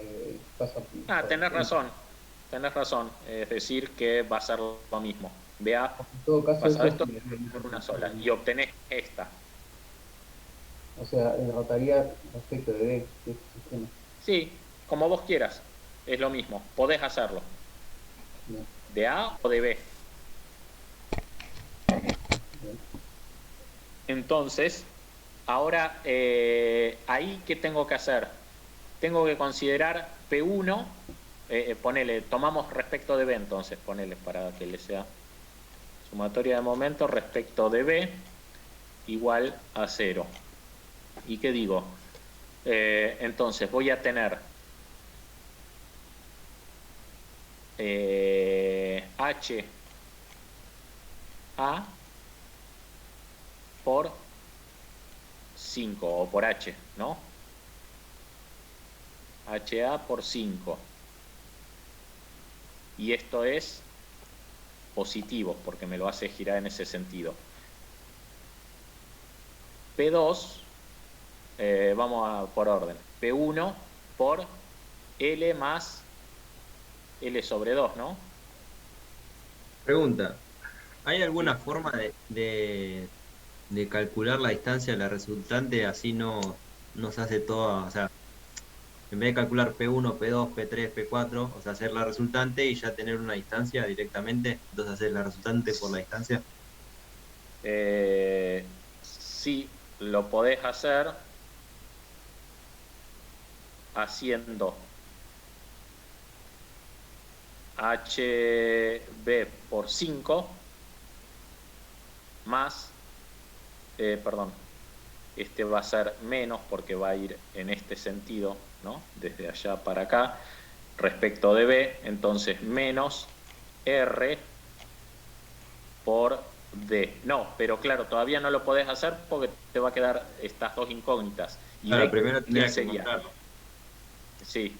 pasa tenés razón, es decir que va a ser lo mismo. BA en todo caso pasa eso esto por una sola y obtenés esta. O sea, rotaría respecto de D, de este sistema. Sí, como vos quieras, es lo mismo, podés hacerlo. Bien, De A o de B. bien. Entonces, ahora, ahí, ¿qué tengo que hacer? Tengo que considerar P1, ponele, tomamos respecto de B, entonces, ponele para que le sea sumatoria de momento respecto de B igual a 0. ¿Y qué digo? Entonces, voy a tener H A por 5, o por H, ¿no? HA por 5. Y esto es positivo, porque me lo hace girar en ese sentido. P2, vamos por orden. P1 por L más L sobre 2, ¿no? Pregunta, ¿hay alguna forma de calcular la distancia de la resultante, así no se hace toda, o sea, en vez de calcular P1, P2, P3, P4, o sea, hacer la resultante y ya tener una distancia directamente, entonces hacer la resultante por la distancia? Sí, lo podés hacer haciendo HB por 5 más, perdón, este va a ser menos porque va a ir en este sentido, ¿no? Desde allá para acá, respecto de B, entonces menos R por D. No, pero claro, todavía no lo podés hacer porque te va a quedar estas dos incógnitas. Y Claro, D, primero tendría que sería. encontrarlo. Sí.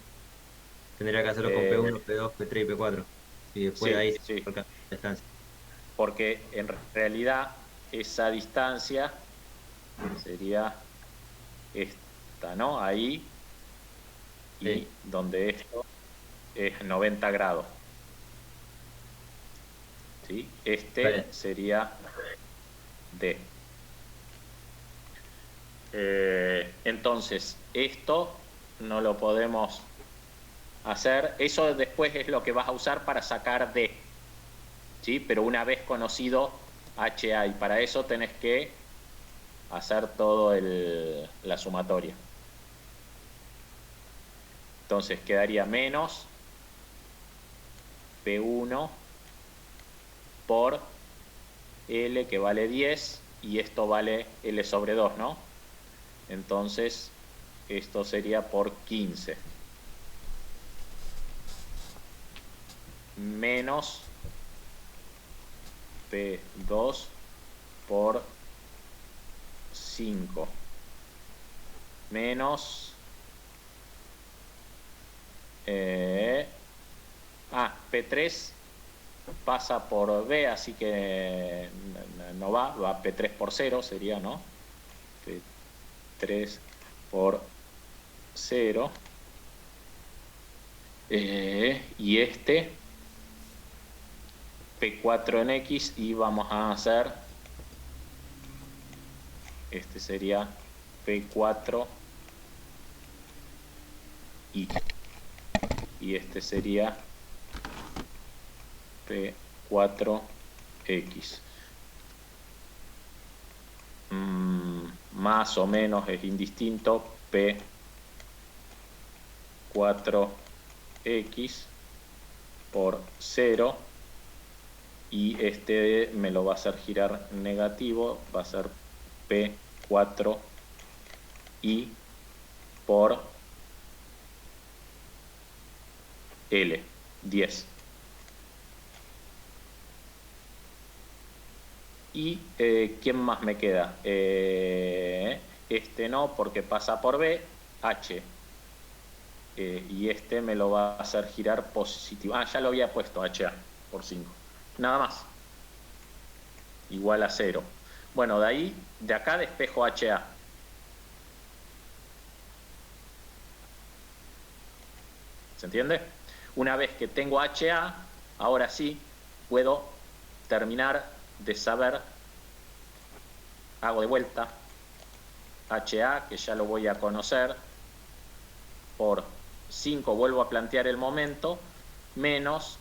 Tendría que hacerlo con P1, P2, P3 y P4. Y después Sí, ahí sí. se marca la distancia. Porque en realidad esa distancia sería esta, ¿no? Ahí, y Sí. donde esto es 90 grados. ¿Sí? Este Vale. sería D. Entonces, esto no lo podemos hacer. Eso después es lo que vas a usar para sacar D, ¿sí? Pero una vez conocido HA, y para eso tenés que hacer todo la sumatoria. Entonces quedaría menos P1 por L, que vale 10, y esto vale L sobre 2, ¿no? Entonces esto sería por 15. Menos P2 por 5. Menos P3 pasa por B, así que no va P3 por 0 sería, ¿no? P3 por 0. Y este P4 en X, y vamos a hacer, este sería P4 y este sería P4X. Más o menos es indistinto. P4X por 0, y este me lo va a hacer girar negativo, va a ser P4Y por L, 10. Y ¿quién más me queda? Este no, porque pasa por B, H. Y este me lo va a hacer girar positivo. Ya lo había puesto, HA por 5. Nada más. Igual a 0. Bueno, de acá despejo HA. ¿Se entiende? Una vez que tengo HA, ahora sí puedo terminar de saber. Hago de vuelta HA, que ya lo voy a conocer, por 5, vuelvo a plantear el momento, menos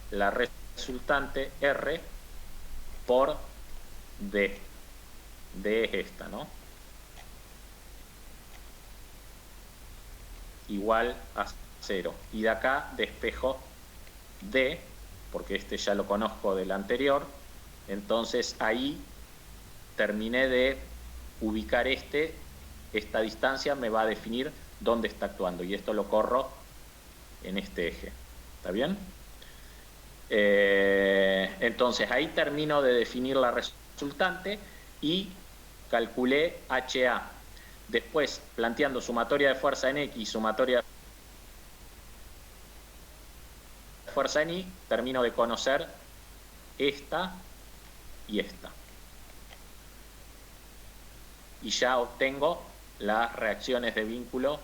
la resultante R por D. D es esta, ¿no? Igual a 0. Y de acá despejo D, porque este ya lo conozco del anterior. Entonces ahí terminé de ubicar esta distancia me va a definir dónde está actuando, y esto lo corro en este eje. ¿Está bien? Entonces ahí termino de definir la resultante y calculé HA. Después, planteando sumatoria de fuerza en X y sumatoria de fuerza en Y, termino de conocer esta y esta. Y ya obtengo las reacciones de vínculo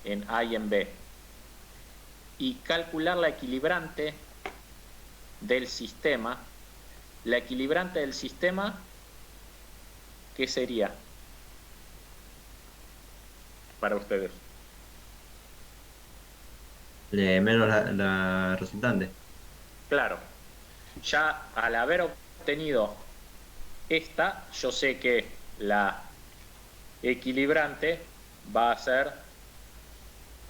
en A y en B. Y calcular la equilibrante del sistema. La equilibrante del sistema, ¿qué sería para ustedes? Menos la resultante. Claro. Ya al haber obtenido esta, yo sé que la equilibrante va a ser,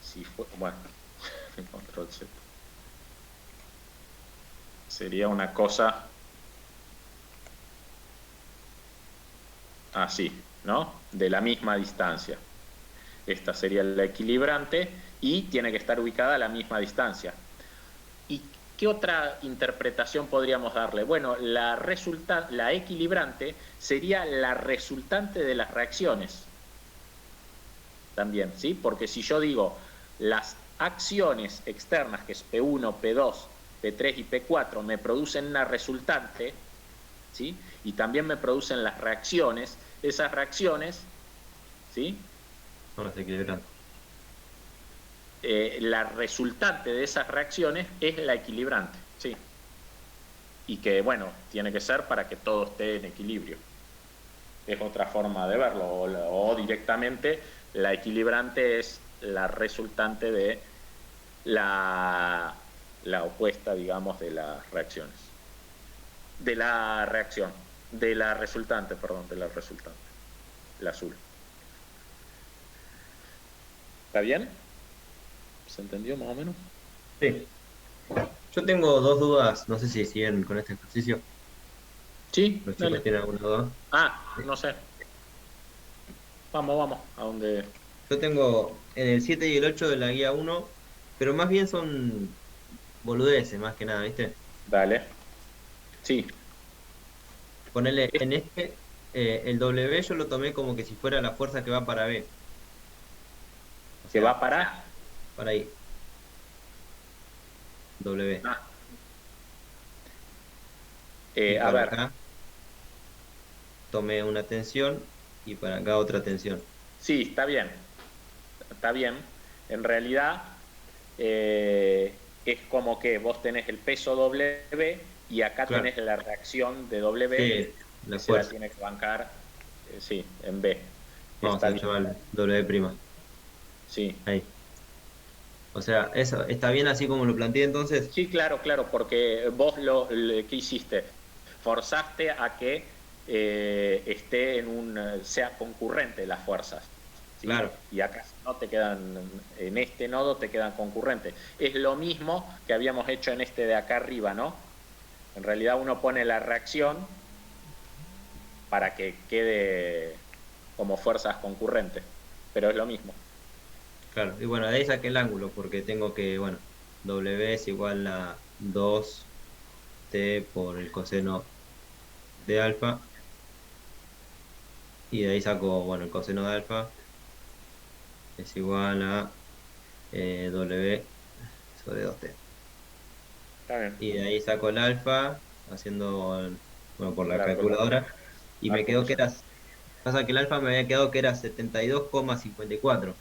si fue, bueno, control Z, sería una cosa así, ¿no? De la misma distancia. Esta sería la equilibrante y tiene que estar ubicada a la misma distancia. ¿Y qué otra interpretación podríamos darle? Bueno, la equilibrante sería la resultante de las reacciones. También, ¿sí? Porque si yo digo las acciones externas, que es P1, P2, P3 y P4, me producen una resultante, ¿sí? Y también me producen las reacciones, esas reacciones, ¿sí? Son las equilibrantes. La resultante de esas reacciones es la equilibrante, ¿sí? Y que, bueno, tiene que ser para que todo esté en equilibrio. Es otra forma de verlo, o directamente la equilibrante es la resultante de la opuesta, digamos, de las reacciones. De la reacción, de la resultante, perdón, de la resultante, el azul. ¿Está bien? ¿Se entendió más o menos? Sí. Yo tengo dos dudas, no sé si siguen con este ejercicio. Sí, ¿Los dale. chicos tienen alguna duda? No sé. Vamos, a donde... Yo tengo en el 7 y el 8 de la guía 1, pero más bien son boludeces, más que nada, ¿viste? Dale. Sí. Ponele, en este, el W yo lo tomé como que si fuera la fuerza que va para B. O ¿Que sea, va para? para ahí. W. Y A para ver. acá tomé una tensión y para acá otra tensión. Sí, está bien. Está bien. En realidad, es como que vos tenés el peso W y acá Claro. tenés la reacción de W. Sí, la que se la fuerza. tiene que bancar, sí, en B. Vamos Está a bien. llamar W prima. Sí. Ahí. O sea, eso está bien así como lo planteé entonces. Sí, claro, porque vos ¿qué hiciste? Forzaste a que esté sea concurrente las fuerzas. ¿sí? Claro. Y acá no te quedan, en este nodo te quedan concurrentes. Es lo mismo que habíamos hecho en este de acá arriba, ¿no? En realidad uno pone la reacción para que quede como fuerzas concurrentes, pero es lo mismo. Claro, y bueno, de ahí saqué el ángulo, porque tengo que, bueno, W es igual a 2t por el coseno de alfa. Y de ahí saco, bueno, el coseno de alfa es igual a W sobre 2t. Está bien. Y de ahí saco el alfa, haciendo, bueno, por la Claro, calculadora, y me quedó que calculo. era, pasa que el alfa me había quedado que era 72,54.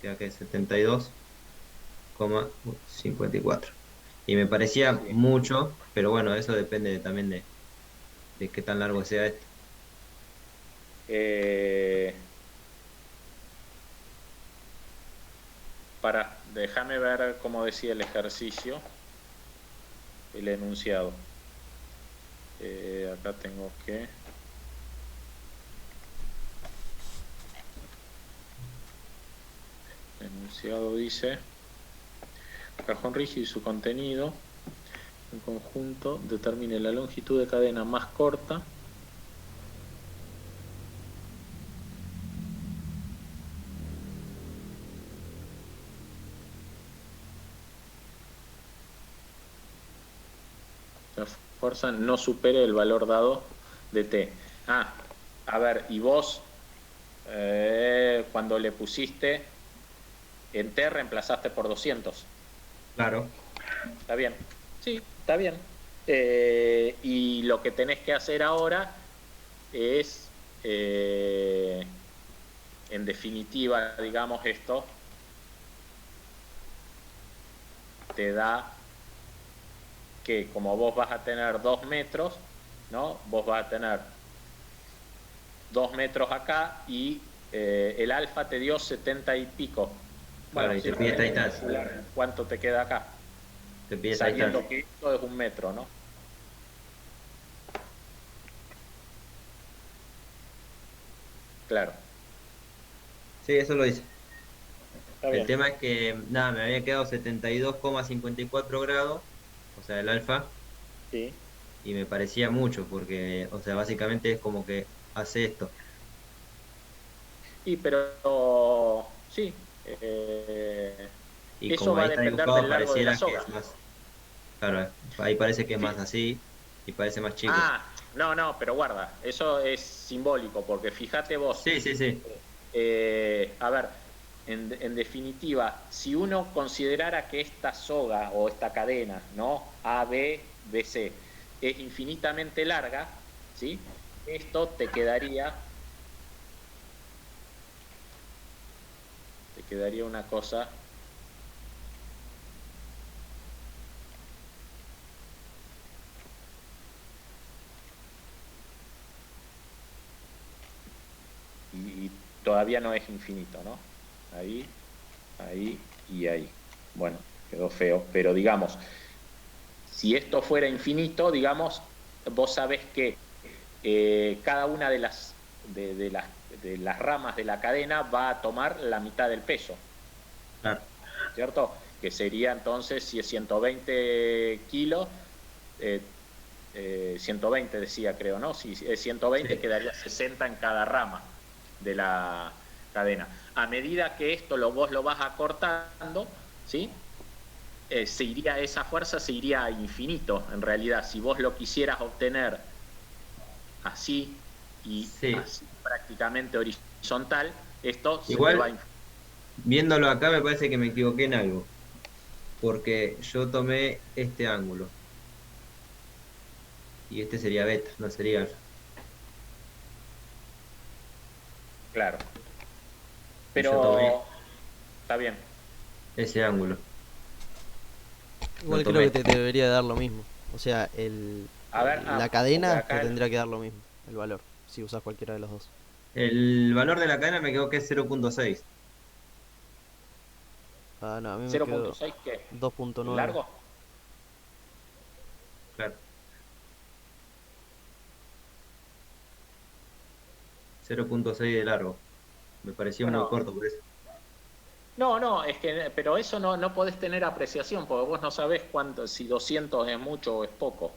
Queda que 72,54. Y me parecía Sí. mucho, pero bueno, eso depende también de qué tan largo sea esto. Déjame ver cómo decía el ejercicio, el enunciado. Acá tengo que... El enunciado dice: cajón rígido y su contenido en conjunto determine la longitud de cadena más corta la fuerza no supere el valor dado de T. A ver, y vos cuando le pusiste en T reemplazaste por 200. Claro. Está bien. Sí, está bien. Y lo que tenés que hacer ahora es, en definitiva, digamos, esto te da que como vos vas a tener 2 metros, ¿no? Vos vas a tener 2 metros acá y el alfa te dio 70 y pico. Claro, y te pide esta distancia. ¿Cuánto te queda acá? Te pide esta Sabiendo distancia. que esto es 1 metro, ¿no? Claro. Sí, eso lo hice. Está El bien. tema es que, nada, me había quedado 72,54 grados, o sea, el alfa, Sí. y me parecía mucho, porque, o sea, básicamente es como que hace esto. Y pero sí, Y eso como va a ahí está depender dibujado, del largo de la pareciera que soga. es más. Claro, ahí parece que es más así, y parece más chico. No, pero guarda, eso es simbólico, porque fíjate vos. Sí, sí, sí. A ver, en definitiva, si uno considerara que esta soga o esta cadena, ¿no? A, B, B, C, es infinitamente larga, ¿sí? Esto te quedaría una cosa y todavía no es infinito, ¿no? Ahí, ahí y ahí. Bueno, quedó feo, pero digamos, si esto fuera infinito, digamos, vos sabés que cada una de las ramas de la cadena va a tomar la mitad del peso. Claro. ¿Cierto? Que sería entonces, si es 120 kilos, 120 decía, creo, ¿no? Si es 120, Sí. quedaría 60 en cada rama de la cadena. A medida que esto vos lo vas acortando, ¿sí? Esa fuerza se iría a infinito, en realidad. Si vos lo quisieras obtener así y Sí. así prácticamente horizontal, esto se te va a Igual, viéndolo acá me parece que me equivoqué en algo, porque yo tomé este ángulo y este sería beta, no sería alfa. Claro. Y yo tomé Pero está bien. ese ángulo. No Igual creo tomé. que te debería dar lo mismo. O sea, A ver, la porque cadena te acá tendría que dar lo mismo, el valor, si usas cualquiera de los dos. El valor de la cadena me quedó que es 0.6. Ah, no, a mí me quedó 0.6, ¿qué? 2.9. ¿Largo? Claro. 0.6 de largo. Me pareció muy Bueno, corto por eso. no, es que, pero eso no podés tener apreciación, porque vos no sabés cuánto, si 200 es mucho o es poco.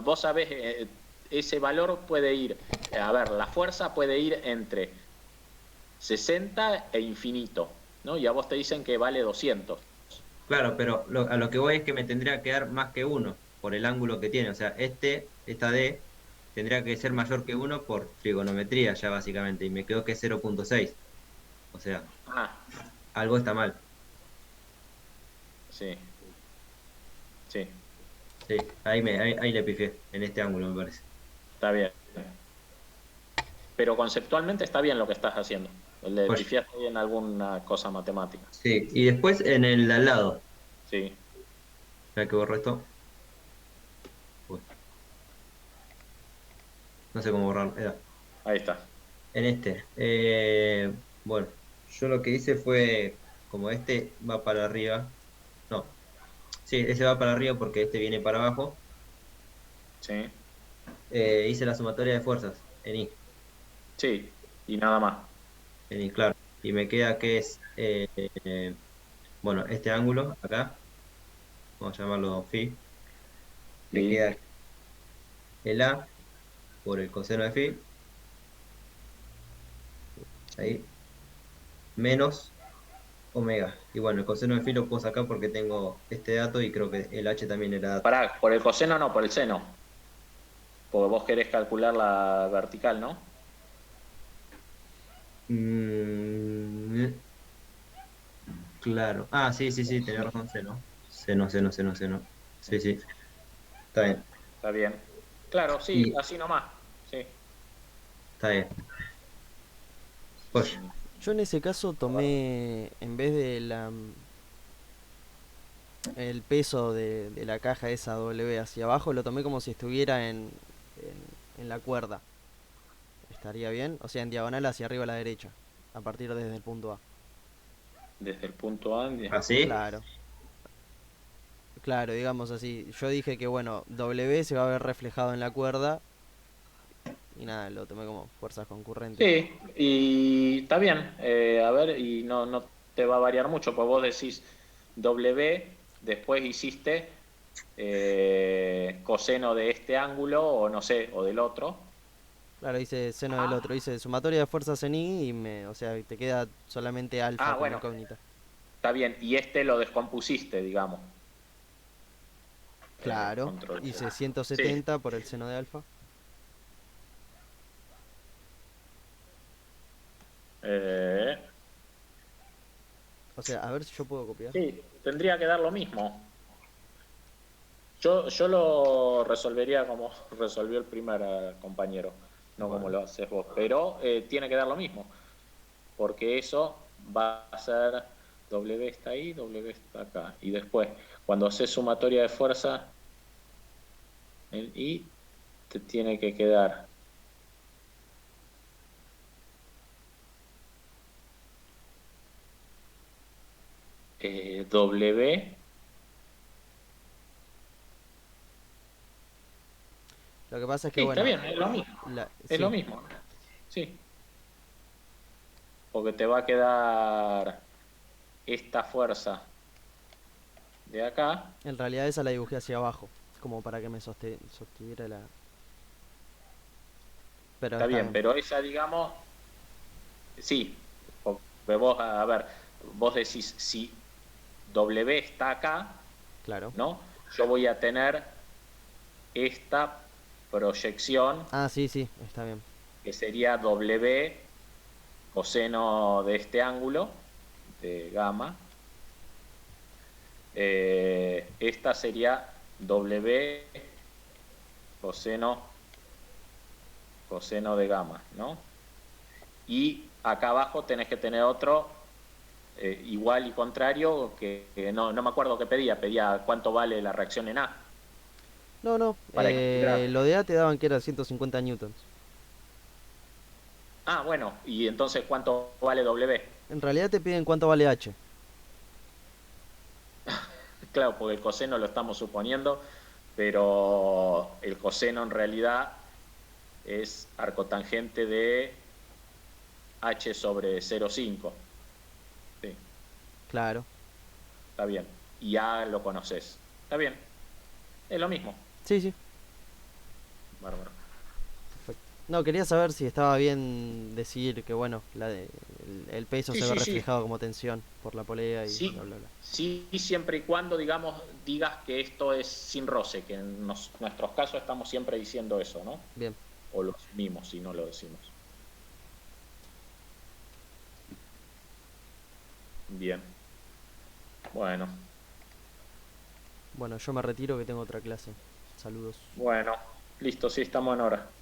Vos sabés, ese valor puede ir, a ver, la fuerza puede ir entre 60 e infinito, ¿no? Y a vos te dicen que vale 200. Claro, pero a lo que voy es que me tendría que dar más que uno por el ángulo que tiene. O sea, esta D tendría que ser mayor que uno por trigonometría ya básicamente. Y me quedó que es 0.6. O sea, Ah, algo está mal. sí, sí, Sí, ahí le pifié, en este ángulo me parece. está bien. Pero conceptualmente está bien lo que estás haciendo. Le Pues, pifiaste ahí en alguna cosa matemática. sí, y después en el de al lado, Sí, ya que borro esto. Uy, no sé cómo borrarlo. ahí está. En este. Bueno, yo lo que hice fue, como este va para arriba. No, sí, ese va para arriba porque este viene para abajo. Sí, Hice la sumatoria de fuerzas sí, y nada más. en I, claro. Y me queda que es, bueno, este ángulo acá, vamos a llamarlo phi. Me Sí. queda el A por el coseno de phi, ahí, menos omega. Y bueno, el coseno de phi lo puedo sacar porque tengo este dato y creo que el H también era dato. Pará, por el coseno no, por el seno. Porque vos querés calcular la vertical, ¿no? Mm, claro. Ah, sí, sí, sí, tenés razón, seno. Seno, seno, seno, seno. Sí, sí, está bien. Está bien. Claro, sí, Y así nomás. Sí. está bien. Pues, yo en ese caso tomé, en vez de el peso de la caja esa W hacia abajo, lo tomé como si estuviera en la cuerda. ¿Estaría bien? O sea, en diagonal hacia arriba a la derecha, a partir desde el punto A. Desde el punto A. ¿Así? Claro. Claro, digamos así. Yo dije que, bueno, W se va a ver reflejado en la cuerda. Y nada, lo tomé como fuerzas concurrentes. Sí, y está bien. A ver, y no te va a variar mucho, pues vos decís W, después hiciste coseno de este ángulo, o no sé, o del otro. Claro, hice seno del otro, hice sumatoria de fuerzas en I y o sea, te queda solamente alfa como Bueno, incógnita. está bien. Y este lo descompusiste, digamos. Claro, Control. hice Sí. 170 por el seno de alfa. Eh, O sea, a ver si yo puedo copiar. sí, tendría que dar lo mismo. Yo lo resolvería como resolvió el primer compañero, no como lo haces vos. Pero tiene que dar lo mismo, porque eso va a ser W está ahí, W está acá. Y después, cuando haces sumatoria de fuerza, el I te tiene que quedar W. Lo que pasa es que, Sí, bueno, está bien, es lo mismo. Es sí. lo mismo. Sí. porque te va a quedar esta fuerza de acá. En realidad esa la dibujé hacia abajo, como para que me sostuviera la... Pero Está bien, pero esa, digamos, sí, porque vos, a ver, vos decís, si W está acá, Claro. ¿no? Yo voy a tener esta proyección, Ah, sí, sí, está bien. que sería W coseno de este ángulo, de gamma. Esta sería W coseno de gamma, ¿no? Y acá abajo tenés que tener otro igual y contrario, que no me acuerdo qué pedía cuánto vale la reacción en A. No, Para equilibrar. lo de A te daban que era 150 newtons. Ah, bueno, y entonces ¿cuánto vale W? En realidad te piden cuánto vale H. Claro, porque el coseno lo estamos suponiendo, pero el coseno en realidad es arcotangente de H sobre 0,5. Sí, Claro. está bien. Y A lo conoces. Está bien. Es lo mismo. Sí, sí. Bárbaro. No, quería saber si estaba bien decir que, bueno, el peso Sí, se ve sí, sí. reflejado como tensión por la polea y Sí, bla, bla, bla. sí, siempre y cuando, digamos, digas que esto es sin roce, que en nuestros casos estamos siempre diciendo eso, ¿no? Bien. O lo asumimos si no lo decimos. Bien. Bueno, Bueno, yo me retiro que tengo otra clase. Saludos. bueno. Listo, sí, estamos en hora.